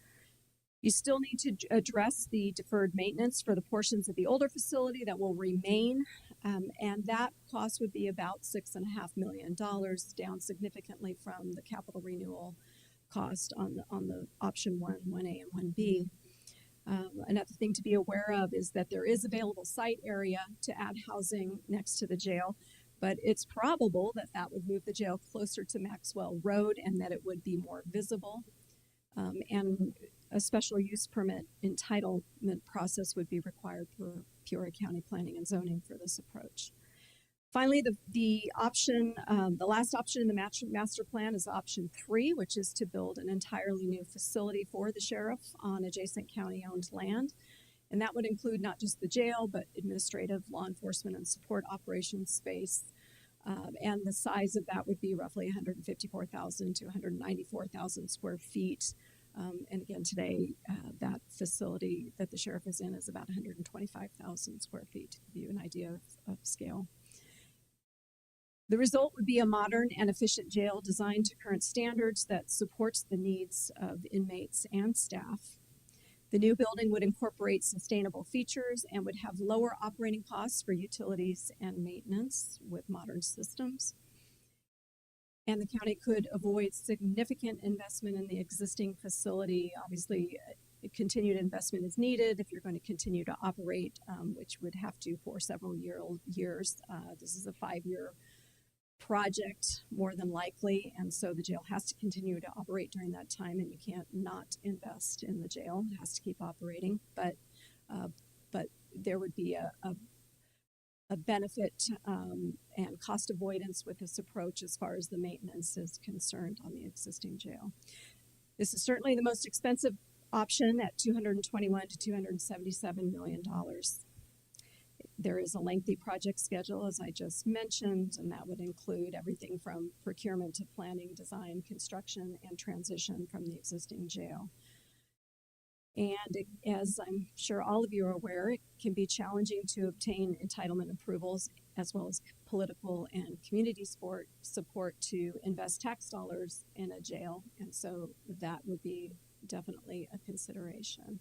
You still need to address the deferred maintenance for the portions of the older facility that will remain, and that cost would be about $6.5 million, down significantly from the capital renewal cost on the option 1, 1A, and 1B. Another thing to be aware of is that there is available site area to add housing next to the jail, but it's probable that that would move the jail closer to Maxwell Road and that it would be more visible. And a special use permit entitlement process would be required for Peoria County Planning and Zoning for this approach. Finally, the option, the last option in the master plan is option 3, which is to build an entirely new facility for the sheriff on adjacent county-owned land. And that would include not just the jail, but administrative, law enforcement, and support operations space. And the size of that would be roughly 154,000 to 194,000 square feet. And again, today, that facility that the sheriff is in is about 125,000 square feet, to give you an idea of scale. The result would be a modern and efficient jail designed to current standards that supports the needs of inmates and staff. The new building would incorporate sustainable features and would have lower operating costs for utilities and maintenance with modern systems. And the county could avoid significant investment in the existing facility. Obviously, continued investment is needed if you're going to continue to operate, which would have to for several years. This is a 5-year project, more than likely, and so the jail has to continue to operate during that time, and you can't not invest in the jail. It has to keep operating, but there would be a benefit and cost avoidance with this approach as far as the maintenance is concerned on the existing jail. This is certainly the most expensive option at $221 to $277 million. There is a lengthy project schedule, as I just mentioned, and that would include everything from procurement to planning, design, construction, and transition from the existing jail. And as I'm sure all of you are aware, it can be challenging to obtain entitlement approvals as well as political and community support to invest tax dollars in a jail, and so that would be definitely a consideration.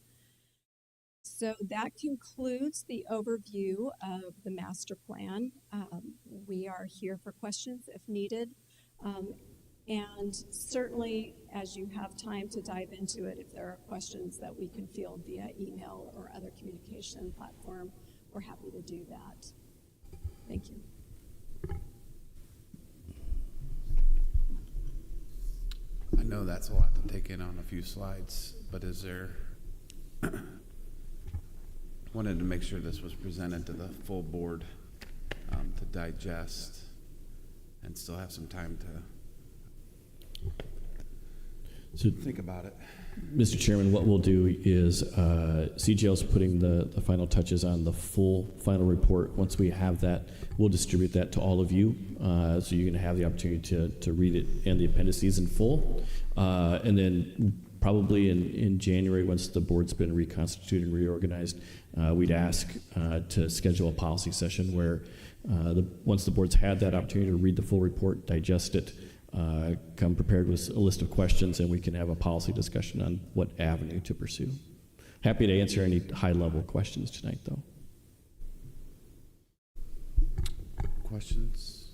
So that concludes the overview of the master plan. We are here for questions if needed. And certainly, as you have time to dive into it, if there are questions that we can field via email or other communication platform, we're happy to do that. Thank you. I know that's a lot to take in on a few slides, but is there... wanted to make sure this was presented to the full board to digest and still have some time to think about it. Mr. Chairman, what we'll do is CGL is putting the final touches on the final report. Once we have that, we'll distribute that to all of you, so you're going to have the opportunity to read it and the appendices in full. And then probably in January, once the board's been reconstituted and reorganized, we'd ask to schedule a policy session where once the board's had that opportunity to read the full report, digest it, come prepared with a list of questions, and we can have a policy discussion on what avenue to pursue. Happy to answer any high-level questions tonight, though. Questions?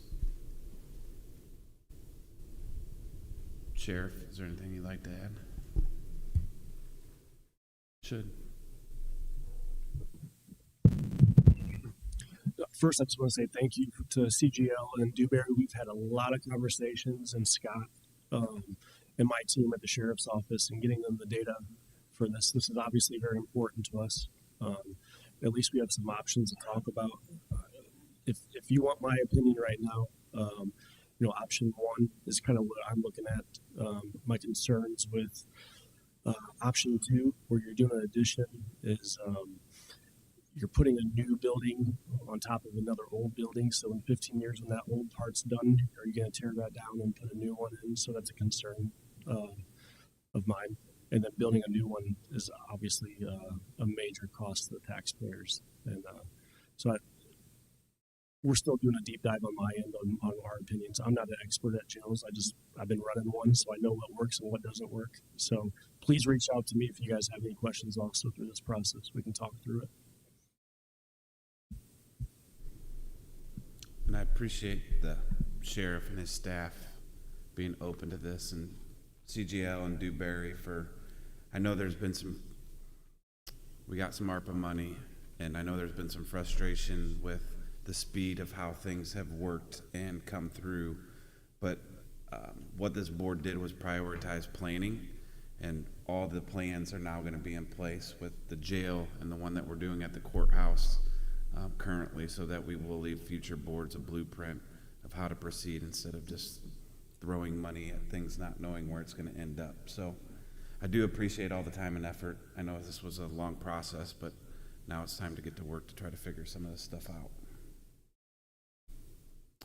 Sheriff, is there anything you'd like to add? Should. First, I just want to say thank you to CGL and Dewberry. We've had a lot of conversations, and Scott and my team at the Sheriff's Office, and getting them the data for this. This is obviously very important to us. At least we have some options to talk about. If you want my opinion right now, option one is kind of what I'm looking at. My concerns with option two, where you're doing an addition, is you're putting a new building on top of another old building. So in 15 years, when that old part's done, are you going to tear that down and put a new one in? So that's a concern of mine. And then building a new one is obviously a major cost to the taxpayers. And we're still doing a deep dive on my end on our opinions. I'm not an expert at jails. I've been running one, so I know what works and what doesn't work. So please reach out to me if you guys have any questions also through this process. We can talk through it. And I appreciate the sheriff and his staff being open to this, and CGL and Dewberry I know there's been we got some ARPA money, and I know there's been some frustration with the speed of how things have worked and come through, but what this board did was prioritize planning, and all the plans are now going to be in place with the jail and the one that we're doing at the courthouse currently, so that we will leave future boards a blueprint of how to proceed instead of just throwing money at things not knowing where it's going to end up. So I do appreciate all the time and effort. I know this was a long process, but now it's time to get to work to try to figure some of this stuff out.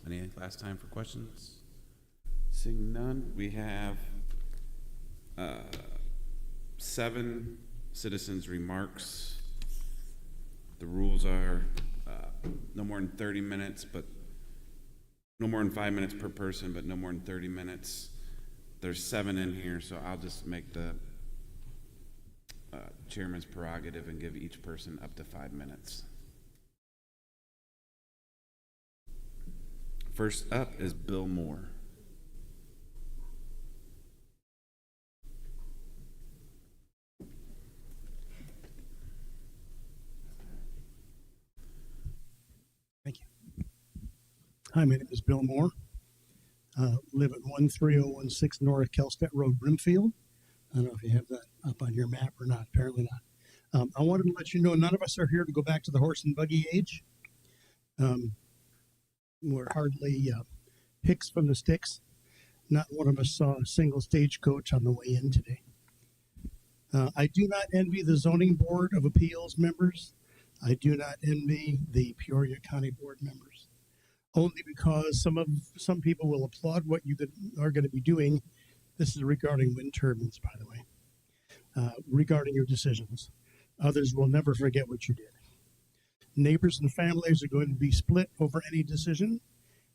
Any last time for questions? Seeing none, we have 7 citizens' remarks. The rules are no more than 30 minutes, but no more than 5 minutes per person, but no more than 30 minutes. There's 7 in here, so I'll just make the chairman's prerogative and give each person up to 5 minutes. First up is Bill Moore. Thank you. Hi, my name is Bill Moore. Live at 13016 North Kelstedt Road, Brimfield. I don't know if you have that up on your map or not. Apparently not. I wanted to let you know none of us are here to go back to the horse and buggy age. We're hardly picks from the sticks. Not one of us saw a single stagecoach on the way in today. I do not envy the Zoning Board of Appeals members. I do not envy the Peoria County Board members, only because some people will applaud what you are going to be doing. This is regarding wind turbines, by the way, regarding your decisions. Others will never forget what you did. Neighbors and families are going to be split over any decision,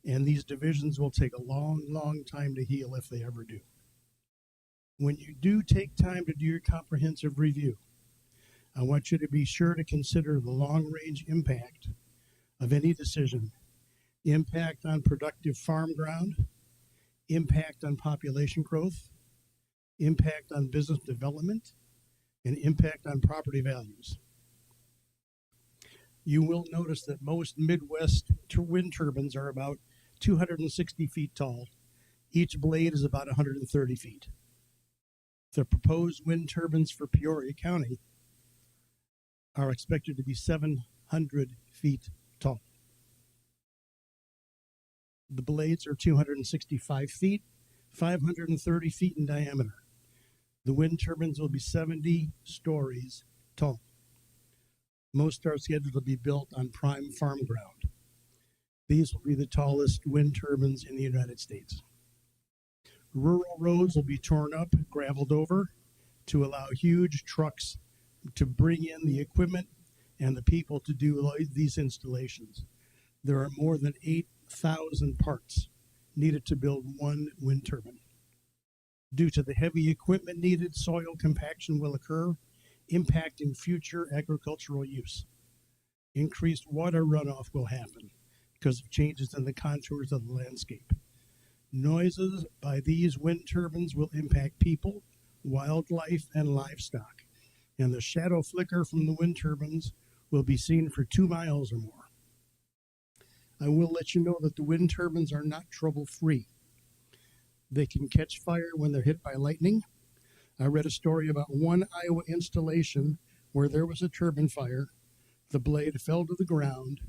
and these divisions will take a long, long time to heal if they ever do. When you do take time to do your comprehensive review, I want you to be sure to consider the long-range impact of any decision, impact on productive farm ground, impact on population growth, impact on business development, and impact on property values. You will notice that most Midwest wind turbines are about 260 feet tall. Each blade is about 130 feet. The proposed wind turbines for Peoria County are expected to be 700 feet tall. The blades are 265 feet, 530 feet in diameter. The wind turbines will be 70 stories tall. Most are scheduled to be built on prime farm ground. These will be the tallest wind turbines in the United States. Rural roads will be torn up, graveled over, to allow huge trucks to bring in the equipment and the people to do these installations. There are more than 8,000 parts needed to build one wind turbine. Due to the heavy equipment needed, soil compaction will occur, impacting future agricultural use. Increased water runoff will happen because of changes in the contours of the landscape. Noises by these wind turbines will impact people, wildlife, and livestock, and the shadow flicker from the wind turbines will be seen for 2 miles or more. I will let you know that the wind turbines are not trouble-free. They can catch fire when they're hit by lightning. I read a story about one Iowa installation where there was a turbine fire. The blade fell to the ground.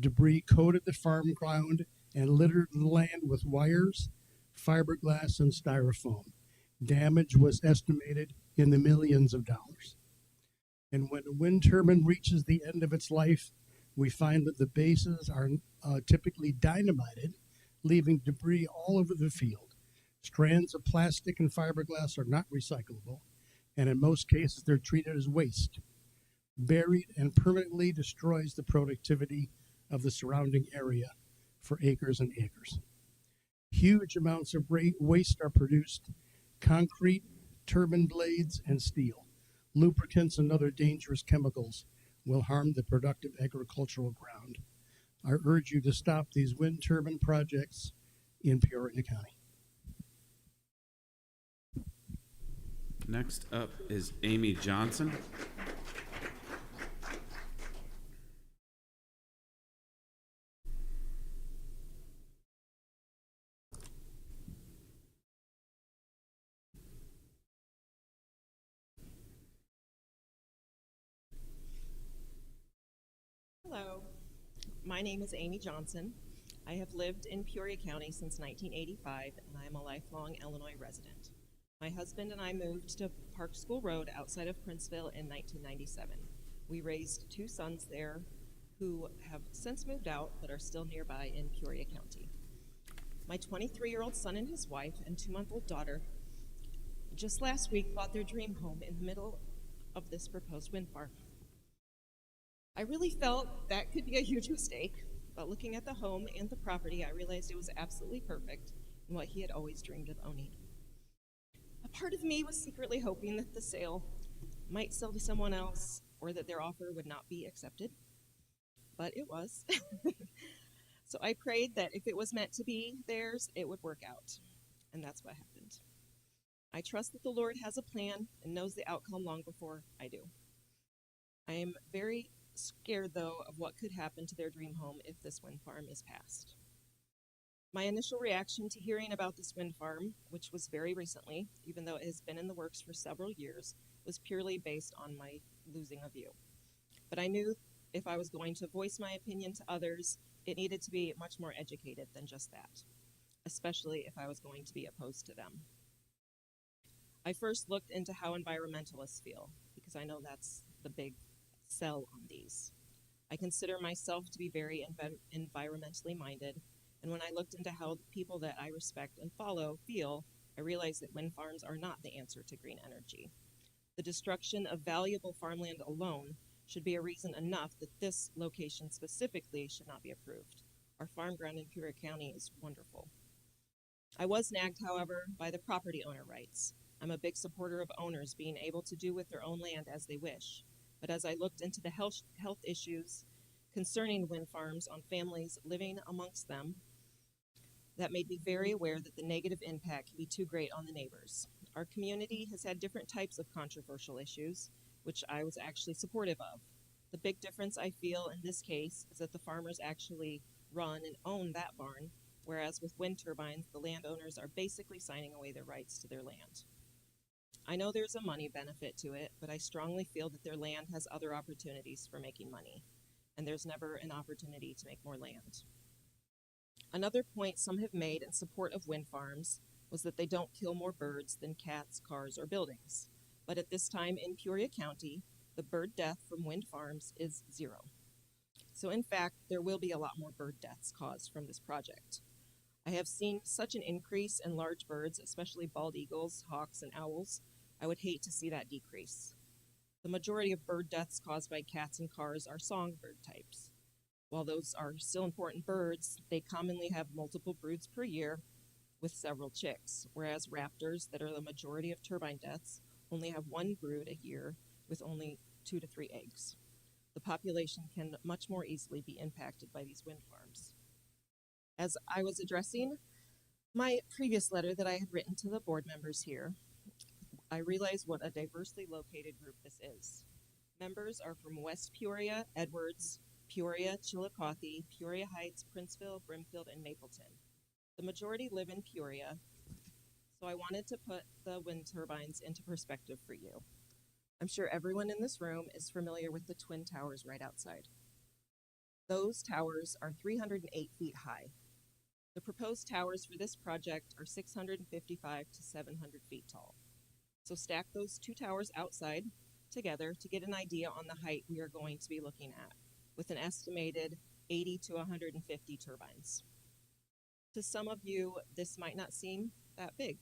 Debris coated the farm ground and littered the land with wires, fiberglass, and styrofoam. Damage was estimated in the millions of dollars. And when a wind turbine reaches the end of its life, we find that the bases are typically dynamited, leaving debris all over the field. Strands of plastic and fiberglass are not recyclable, and in most cases they're treated as waste. Buried and permanently destroys the productivity of the surrounding area for acres and acres. Huge amounts of waste are produced: concrete, turbine blades, and steel. Lubricants and other dangerous chemicals will harm the productive agricultural ground. I urge you to stop these wind turbine projects in Peoria County. Next up is Amy Johnson. Hello, my name is Amy Johnson. I have lived in Peoria County since 1985, and I am a lifelong Illinois resident. My husband and I moved to Park School Road outside of Princeville in 1997. We raised 2 sons there who have since moved out but are still nearby in Peoria County. My 23-year-old son and his wife and 2-month-old daughter just last week bought their dream home in the middle of this proposed wind farm. I really felt that could be a huge mistake, but looking at the home and the property, I realized it was absolutely perfect and what he had always dreamed of owning. A part of me was secretly hoping that the sale might sell to someone else, or that their offer would not be accepted. But it was. So I prayed that if it was meant to be theirs, it would work out. And that's what happened. I trust that the Lord has a plan and knows the outcome long before I do. I am very scared, though, of what could happen to their dream home if this wind farm is passed. My initial reaction to hearing about this wind farm, which was very recently, even though it has been in the works for several years, was purely based on my losing a view. But I knew if I was going to voice my opinion to others, it needed to be much more educated than just that, especially if I was going to be opposed to them. I first looked into how environmentalists feel, because I know that's the big sell on these. I consider myself to be very environmentally minded, and when I looked into how the people that I respect and follow feel, I realized that wind farms are not the answer to green energy. The destruction of valuable farmland alone should be a reason enough that this location specifically should not be approved. Our farm ground in Peoria County is wonderful. I was nagged, however, by the property owner rights. I'm a big supporter of owners being able to do with their own land as they wish. But as I looked into the health issues concerning wind farms on families living amongst them, that made me very aware that the negative impact can be too great on the neighbors. Our community has had different types of controversial issues, which I was actually supportive of. The big difference I feel in this case is that the farmers actually run and own that barn, whereas with wind turbines, the landowners are basically signing away their rights to their land. I know there's a money benefit to it, but I strongly feel that their land has other opportunities for making money, and there's never an opportunity to make more land. Another point some have made in support of wind farms was that they don't kill more birds than cats, cars, or buildings. But at this time in Peoria County, the bird death from wind farms is 0. So in fact, there will be a lot more bird deaths caused from this project. I have seen such an increase in large birds, especially bald eagles, hawks, and owls. I would hate to see that decrease. The majority of bird deaths caused by cats and cars are songbird types. While those are still important birds, they commonly have multiple broods per year with several chicks, whereas raptors, that are the majority of turbine deaths, only have 1 brood a year with only 2 to 3 eggs. The population can much more easily be impacted by these wind farms. As I was addressing my previous letter that I had written to the board members here, I realized what a diversely located group this is. Members are from West Peoria, Edwards, Peoria, Chillicothe, Peoria Heights, Princeville, Brimfield, and Mapleton. The majority live in Peoria, so I wanted to put the wind turbines into perspective for you. I'm sure everyone in this room is familiar with the twin towers right outside. Those towers are 308 feet high. The proposed towers for this project are 655 to 700 feet tall. So stack those 2 towers outside together to get an idea on the height we are going to be looking at, with an estimated 80 to 150 turbines. To some of you, this might not seem that big.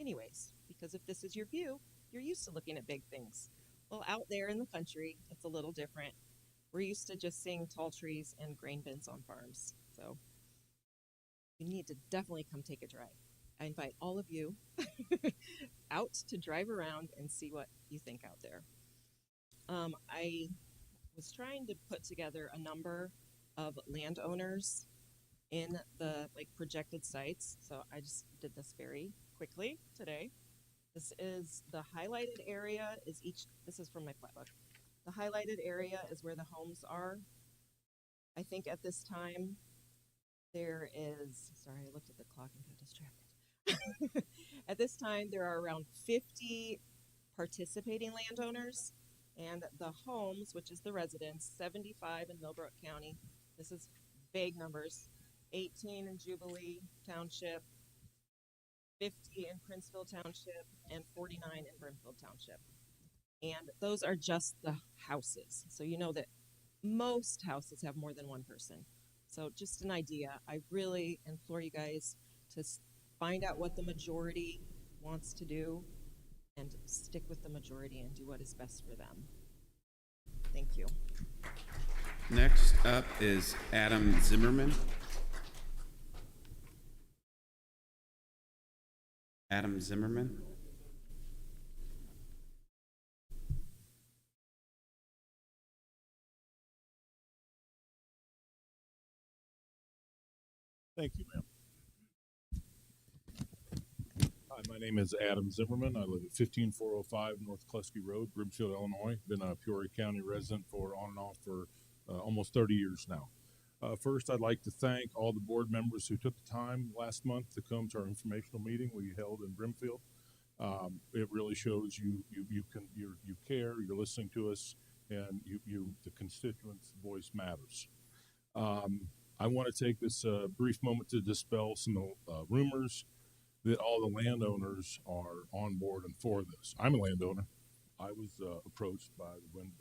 Anyways, because if this is your view, you're used to looking at big things. Well, out there in the country, it's a little different. We're used to just seeing tall trees and grain bins on farms. So you need to definitely come take a drive. I invite all of you out to drive around and see what you think out there. I was trying to put together a number of landowners in the projected sites, so I just did this very quickly today. This is the highlighted area this is from my plat book. The highlighted area is where the homes are. I think at this time there is, sorry, I looked at the clock and got distracted. At this time, there are around 50 participating landowners, and the homes, which is the residents, 75 in Millbrook County. This is vague numbers. 18 in Jubilee Township, 50 in Princeville Township, and 49 in Brimfield Township. And those are just the houses. So you know that most houses have more than one person. So just an idea. I really implore you guys to find out what the majority wants to do and stick with the majority and do what is best for them. Thank you. Next up is Adam Zimmerman. Adam Zimmerman. My name is Adam Zimmerman. I live at 15405 North Kluski Road, Brimfield, Illinois. Been a Peoria County resident for on and off for almost 30 years now. First, I'd like to thank all the board members who took the time last month to come to our informational meeting we held in Brimfield. It really shows you care, you're listening to us, and the constituents' voice matters. I want to take this brief moment to dispel some rumors that all the landowners are on board and for this. I'm a landowner. I was approached by the wind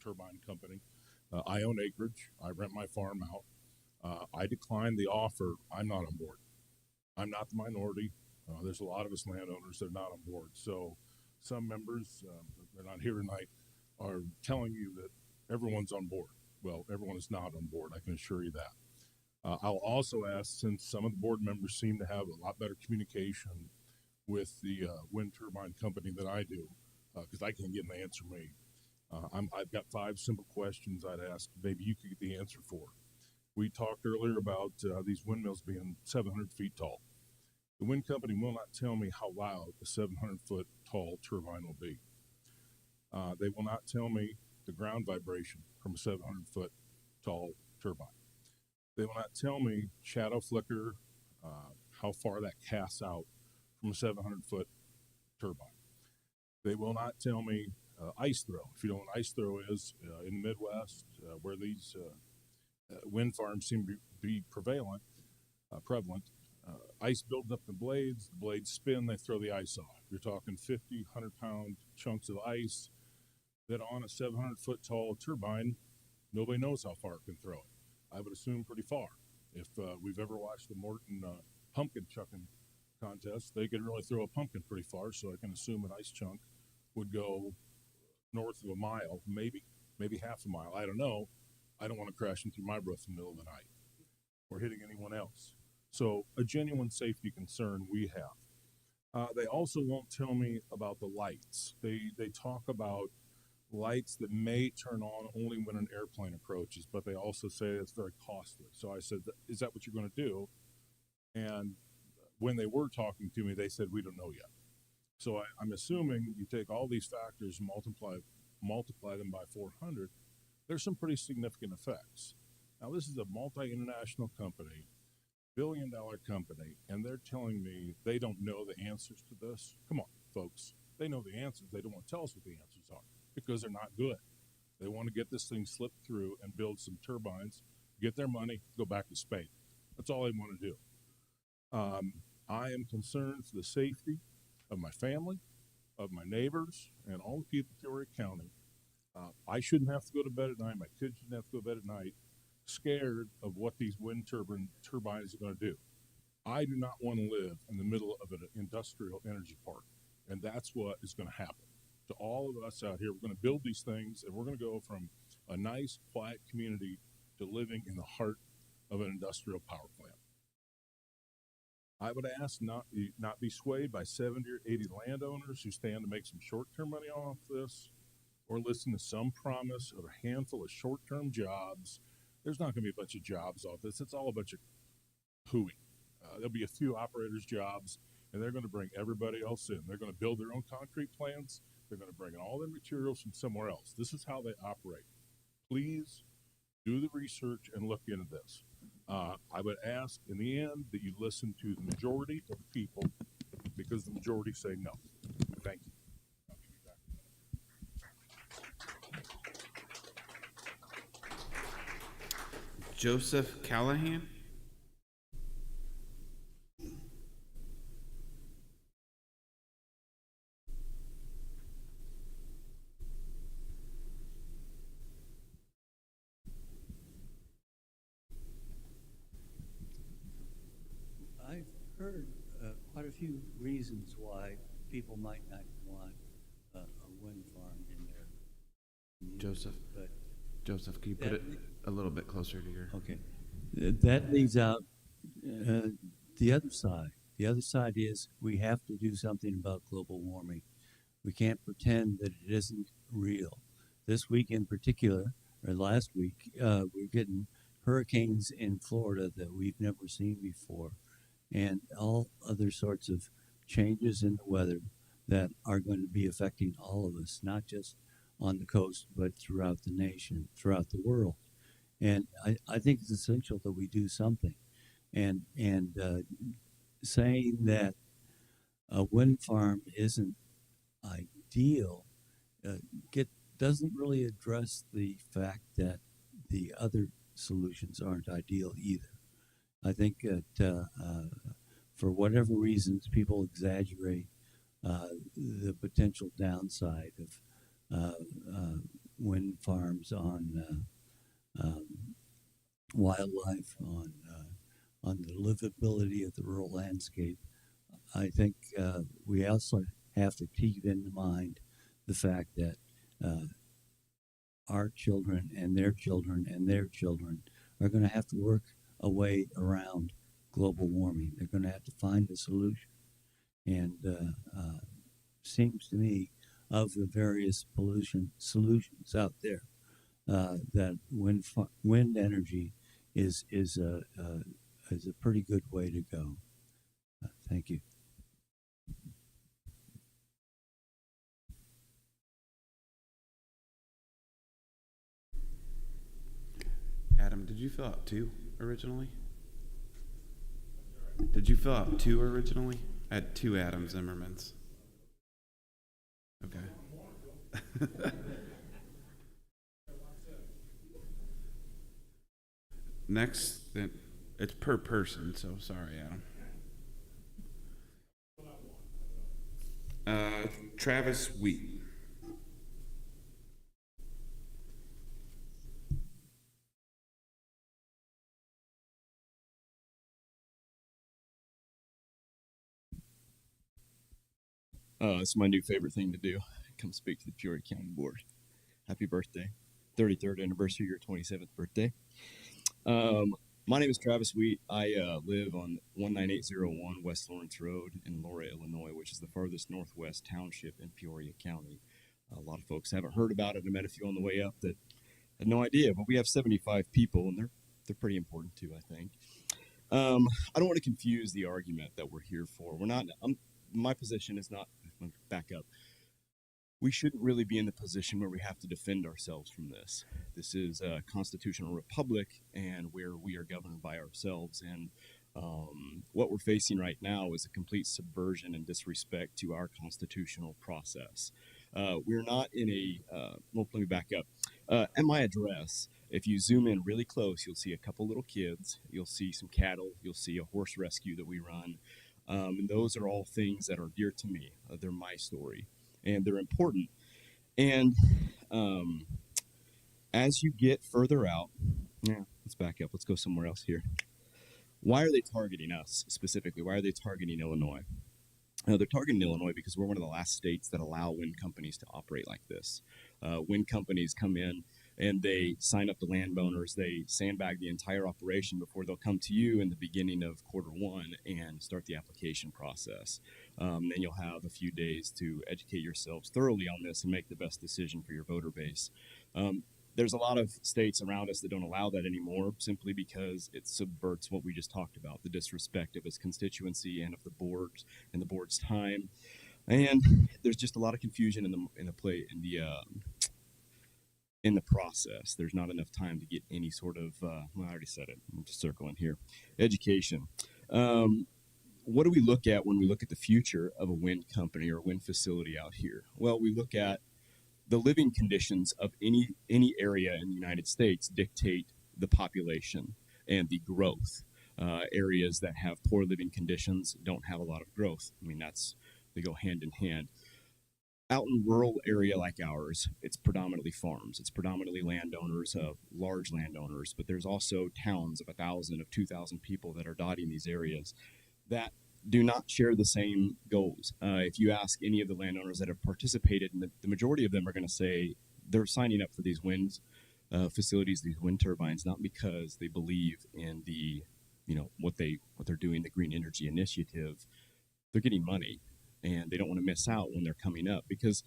turbine company. I own acreage. I rent my farm out. I declined the offer. I'm not on board. I'm not the minority. There's a lot of us landowners that are not on board. So some members, they're not here tonight, are telling you that everyone's on board. Well, everyone is not on board. I can assure you that. I'll also ask, since some of the board members seem to have a lot better communication with the wind turbine company than I do, because I can't get an answer made. I've got 5 simple questions I'd ask. Maybe you could get the answer for. We talked earlier about these windmills being 700 feet tall. The wind company will not tell me how loud a 700-foot tall turbine will be. They will not tell me the ground vibration from a 700-foot tall turbine. They will not tell me shadow flicker, how far that casts out from a 700-foot turbine. They will not tell me ice throw. If you know what ice throw is, in the Midwest, where these wind farms seem to be prevalent, ice builds up the blades spin, they throw the ice off. You're talking 50, 100-pound chunks of ice that on a 700-foot tall turbine, nobody knows how far it can throw it. I would assume pretty far. If we've ever watched the Morton pumpkin chucking contest, they could really throw a pumpkin pretty far, so I can assume an ice chunk would go north of a mile, maybe half a mile. I don't know. I don't want to crash into my roof in the middle of the night or hitting anyone else. So a genuine safety concern we have. They also won't tell me about the lights. They talk about lights that may turn on only when an airplane approaches, but they also say it's very costly. So I said, is that what you're going to do? And when they were talking to me, they said, we don't know yet. So I'm assuming you take all these factors and multiply them by 400, there's some pretty significant effects. Now, this is a multi-international company, billion-dollar company, and they're telling me they don't know the answers to this. Come on, folks. They know the answers. They don't want to tell us what the answers are because they're not good. They want to get this thing slipped through and build some turbines, get their money, go back to Spain. That's all they want to do. I am concerned for the safety of my family, of my neighbors, and all the people in Peoria County. I shouldn't have to go to bed at night. My kids shouldn't have to go to bed at night scared of what these wind turbines are going to do. I do not want to live in the middle of an industrial energy park, and that's what is going to happen to all of us out here. We're going to build these things, and we're going to go from a nice, quiet community to living in the heart of an industrial power plant. I would ask not be swayed by 70 or 80 landowners who stand to make some short-term money off this, or listen to some promise of a handful of short-term jobs. There's not going to be a bunch of jobs off this. It's all a bunch of hooey. There'll be a few operators' jobs, and they're going to bring everybody else in. They're going to build their own concrete plants. They're going to bring in all their materials from somewhere else. This is how they operate. Please do the research and look into this. I would ask, in the end, that you listen to the majority of the people, because the majority say no. Thank you. Joseph Callahan. I've heard quite a few reasons why people might not want a wind farm in their community. Joseph, can you put it a little bit closer to your... Okay. That leaves out the other side. The other side is we have to do something about global warming. We can't pretend that it isn't real. This week in particular, or last week, we're getting hurricanes in Florida that we've never seen before, and all other sorts of changes in the weather that are going to be affecting all of us, not just on the coast, but throughout the nation, throughout the world. And I think it's essential that we do something. And saying that a wind farm isn't ideal doesn't really address the fact that the other solutions aren't ideal either. I think that for whatever reasons, people exaggerate the potential downside of wind farms on wildlife, on the livability of the rural landscape. I think we also have to keep in mind the fact that our children and their children and their children are going to have to work a way around global warming. They're going to have to find a solution. And seems to me, of the various pollution solutions out there, that wind energy is a pretty good way to go. Thank you. Adam, did you fill out 2 originally? Did you fill out 2 originally? I had 2 Adam Zimmermans. Okay. Next, it's per person, so sorry, Adam. Travis Wheat. It's my new favorite thing to do. Come speak to the Peoria County Board. Happy birthday. 33rd anniversary, your 27th birthday. My name is Travis Wheat. I live on 19801 West Lawrence Road in Laura, Illinois, which is the farthest northwest township in Peoria County. A lot of folks haven't heard about it. I met a few on the way up that had no idea, but we have 75 people, and they're pretty important too, I think. I don't want to confuse the argument that we're here for. We're not. My position is not. Back up. We shouldn't really be in the position where we have to defend ourselves from this. This is a constitutional republic, and where we are governed by ourselves. And what we're facing right now is a complete subversion and disrespect to our constitutional process. We're not in a. Well, let me back up. At my address, if you zoom in really close, you'll see a couple little kids. You'll see some cattle. You'll see a horse rescue that we run. And those are all things that are dear to me. They're my story, and they're important. And as you get further out, let's back up. Let's go somewhere else here. Why are they targeting us specifically? Why are they targeting Illinois? They're targeting Illinois because we're one of the last states that allow wind companies to operate like this. Wind companies come in and they sign up the landowners. They sandbag the entire operation before they'll come to you in the beginning of Q1 and start the application process. Then you'll have a few days to educate yourselves thoroughly on this and make the best decision for your voter base. There's a lot of states around us that don't allow that anymore simply because it subverts what we just talked about, the disrespect of its constituency and of the board and the board's time. And there's just a lot of confusion in the process. There's not enough time to get any sort of, well, I already said it, I'm just circling here. Education. What do we look at when we look at the future of a wind company or a wind facility out here? Well, we look at the living conditions of any area in the United States dictate the population and the growth. Areas that have poor living conditions don't have a lot of growth. I mean, they go hand in hand. Out in rural area like ours, it's predominantly farms. It's predominantly landowners, large landowners, but there's also towns of 1,000, of 2,000 people that are dotting these areas that do not share the same goals. If you ask any of the landowners that have participated, the majority of them are going to say they're signing up for these wind facilities, these wind turbines, not because they believe in the, what they're doing, the green energy initiative. They're getting money, and they don't want to miss out when they're coming up because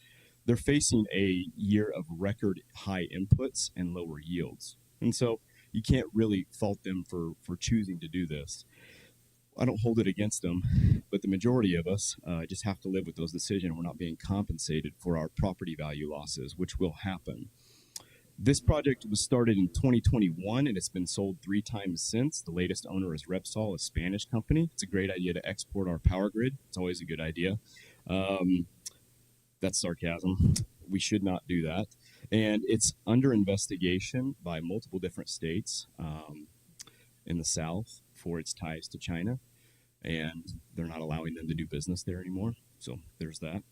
they're facing a year of record high inputs and lower yields. And so you can't really fault them for choosing to do this. I don't hold it against them. but the majority of us just have to live with those decisions. We're not being compensated for our property value losses, which will happen. This project was started in 2021 and it's been sold 3 times since. The latest owner is Repsol, a Spanish company. It's a great idea to export our power grid. It's always a good idea. That's sarcasm. We should not do that. And it's under investigation by multiple different states in the South for its ties to China. And they're not allowing them to do business there anymore. So there's that.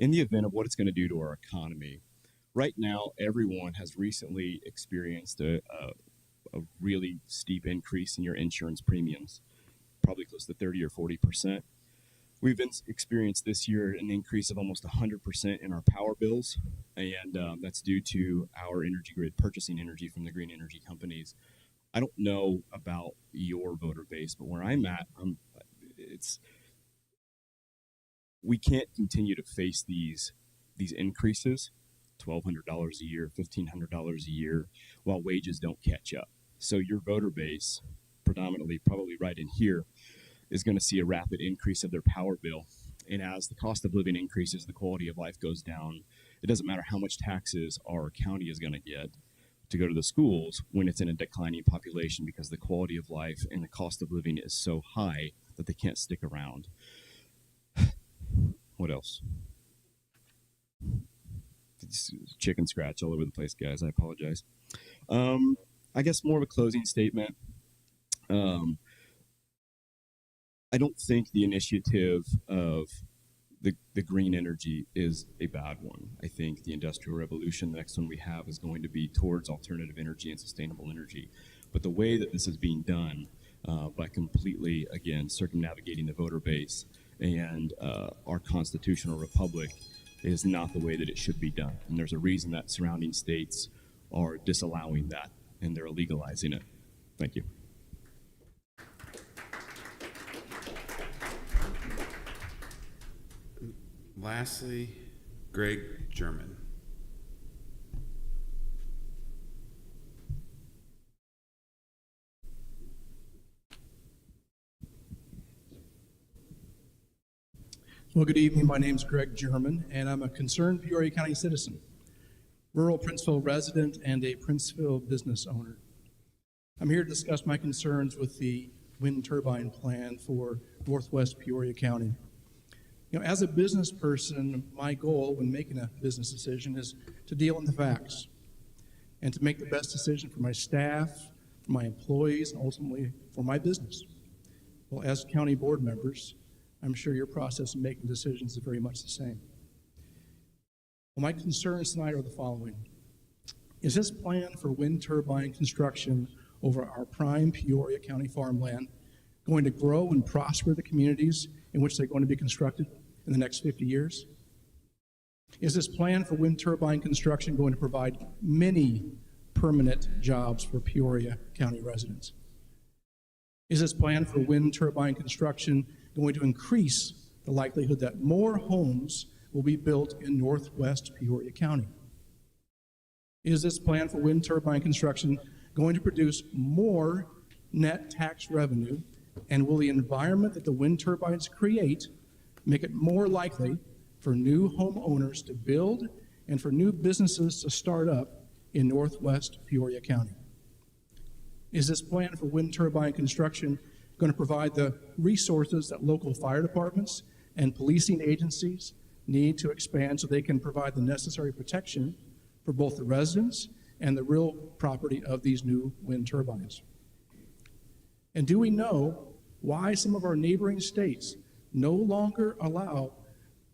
In the event of what it's going to do to our economy, right now, everyone has recently experienced a really steep increase in your insurance premiums, probably close to 30 or 40%. We've experienced this year an increase of almost 100% in our power bills, and that's due to our energy grid purchasing energy from the green energy companies. I don't know about your voter base, but where I'm at, we can't continue to face these increases, $1,200 a year, $1,500 a year, while wages don't catch up. So your voter base, predominantly probably right in here, is going to see a rapid increase of their power bill. And as the cost of living increases, the quality of life goes down. It doesn't matter how much taxes our county is going to get to go to the schools when it's in a declining population, because the quality of life and the cost of living is so high that they can't stick around. What else? It's chicken scratch all over the place, guys. I apologize. I guess more of a closing statement. I don't think the initiative of the green energy is a bad one. I think the Industrial Revolution, the next one we have, is going to be towards alternative energy and sustainable energy. But the way that this is being done by completely, again, circumnavigating the voter base and our constitutional republic is not the way that it should be done. And there's a reason that surrounding states are disallowing that and they're illegalizing it. Thank you. Lastly, Greg German. Well, good evening. My name is Greg German, and I'm a concerned Peoria County citizen, rural Princeville resident, and a Princeville business owner. I'm here to discuss my concerns with the wind turbine plan for Northwest Peoria County. You know, as a business person, my goal when making a business decision is to deal in the facts and to make the best decision for my staff, for my employees, and ultimately for my business. Well, as county board members, I'm sure your process of making decisions is very much the same. Well, my concerns tonight are the following. Is this plan for wind turbine construction over our prime Peoria County farmland going to grow and prosper the communities in which they're going to be constructed in the next 50 years? Is this plan for wind turbine construction going to provide many permanent jobs for Peoria County residents? Is this plan for wind turbine construction going to increase the likelihood that more homes will be built in Northwest Peoria County? Is this plan for wind turbine construction going to produce more net tax revenue? And will the environment that the wind turbines create make it more likely for new homeowners to build and for new businesses to start up in Northwest Peoria County? Is this plan for wind turbine construction going to provide the resources that local fire departments and policing agencies need to expand so they can provide the necessary protection for both the residents and the real property of these new wind turbines? And do we know why some of our neighboring states no longer allow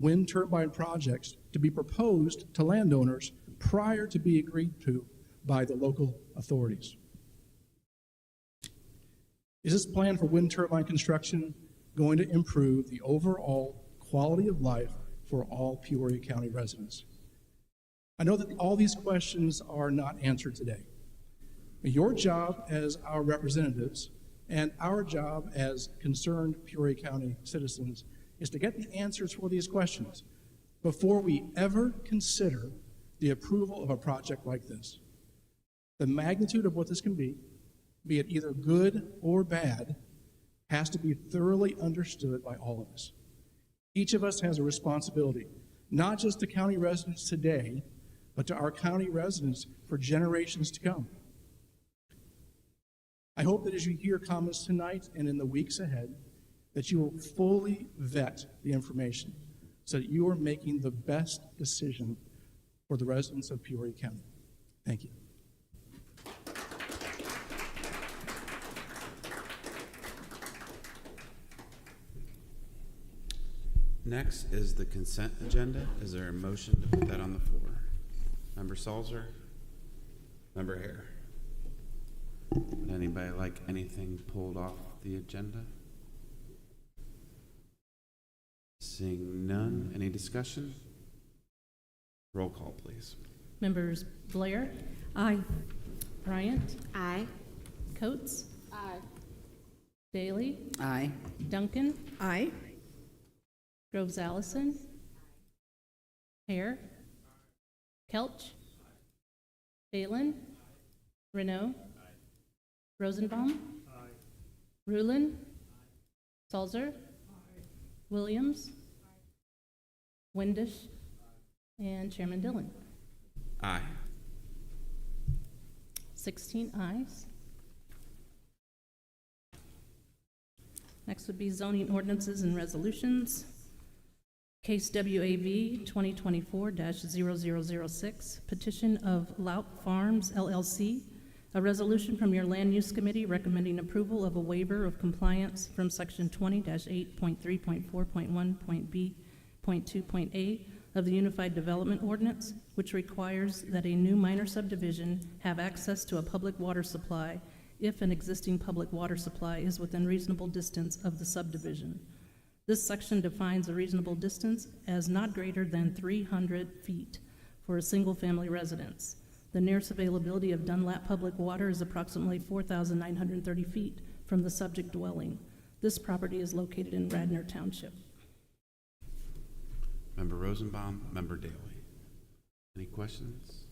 wind turbine projects to be proposed to landowners prior to being agreed to by the local authorities? Is this plan for wind turbine construction going to improve the overall quality of life for all Peoria County residents? I know that all these questions are not answered today. Your job as our representatives and our job as concerned Peoria County citizens is to get the answers for these questions before we ever consider the approval of a project like this. The magnitude of what this can be, be it either good or bad, has to be thoroughly understood by all of us. Each of us has a responsibility, not just to county residents today, but to our county residents for generations to come. I hope that as you hear comments tonight and in the weeks ahead, that you will fully vet the information so that you are making the best decision for the residents of Peoria County. Thank you. Next is the consent agenda. Is there a motion to put that on the floor? Member Salzer? Member Hare? Would anybody like anything pulled off the agenda? Seeing none, any discussion? Roll call, please. Members Blair? Aye. Bryant? Aye. Coates? Aye. Daly? Aye. Duncan? Aye. Groves Allison? Hare? Kelch? Phelan? Renault? Rosenbaum? Rulin? Salzer? Williams? Windisch? And Chairman Dillon. Aye. 16 ayes. Next would be zoning ordinances and resolutions. Case WAV 2024-0006, petition of Laut Farms LLC, a resolution from your Land Use Committee recommending approval of a waiver of compliance from Section 20-8.3.4.1.b.2.a of the Unified Development Ordinance, which requires that a new minor subdivision have access to a public water supply if an existing public water supply is within reasonable distance of the subdivision. This section defines a reasonable distance as not greater than 300 feet for a single-family residence. The nearest availability of Dunlap Public Water is approximately 4,930 feet from the subject dwelling. This property is located in Radnor Township. Member Rosenbaum, Member Daly. Any questions?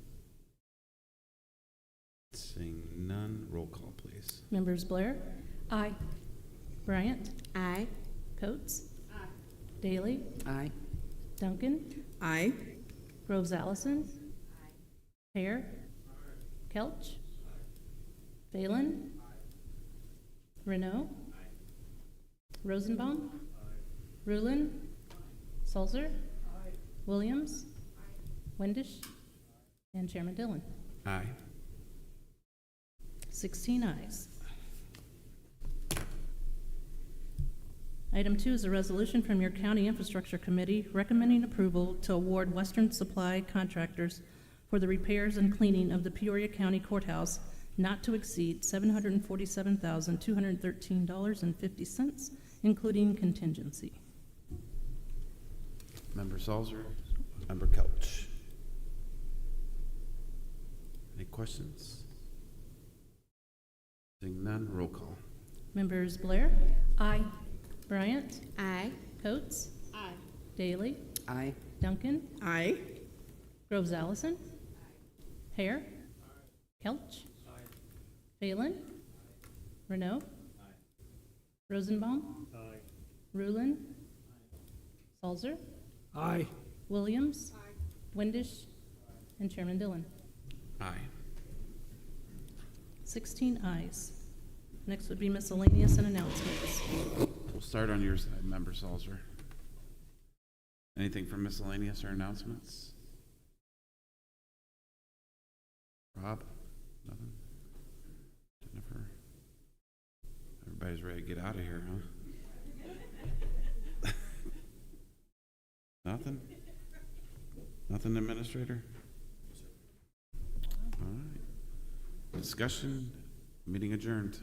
Seeing none, roll call, please. Members Blair? Aye. Bryant? Aye. Coates? Aye. Daly? Aye. Duncan? Aye. Groves Allison? Aye. Hare? Kelch? Phelan? Renault? Rosenbaum? Rulin? Salzer? Williams? Windisch? And Chairman Dillon. Aye. 16 ayes. Item 2 is a resolution from your County Infrastructure Committee recommending approval to award Western Supply Contractors for the repairs and cleaning of the Peoria County Courthouse not to exceed $747,213.50, including contingency. Member Salzer, Member Kelch. Any questions? Seeing none, roll call. Members Blair? Aye. Bryant? Aye. Coates? Aye. Daly? Aye. Duncan? Aye. Groves Allison? Hare? Kelch? Phelan? Renault? Rosenbaum? Rulin? Salzer? Aye. Williams? Windisch? And Chairman Dillon. Aye. 16 ayes. Next would be miscellaneous and announcements. We'll start on your side, Member Salzer. Anything from miscellaneous or announcements? Rob? Nothing? Jennifer? Everybody's ready to get out of here, huh? Nothing? Nothing, Administrator? All right. Discussion, meeting adjourned.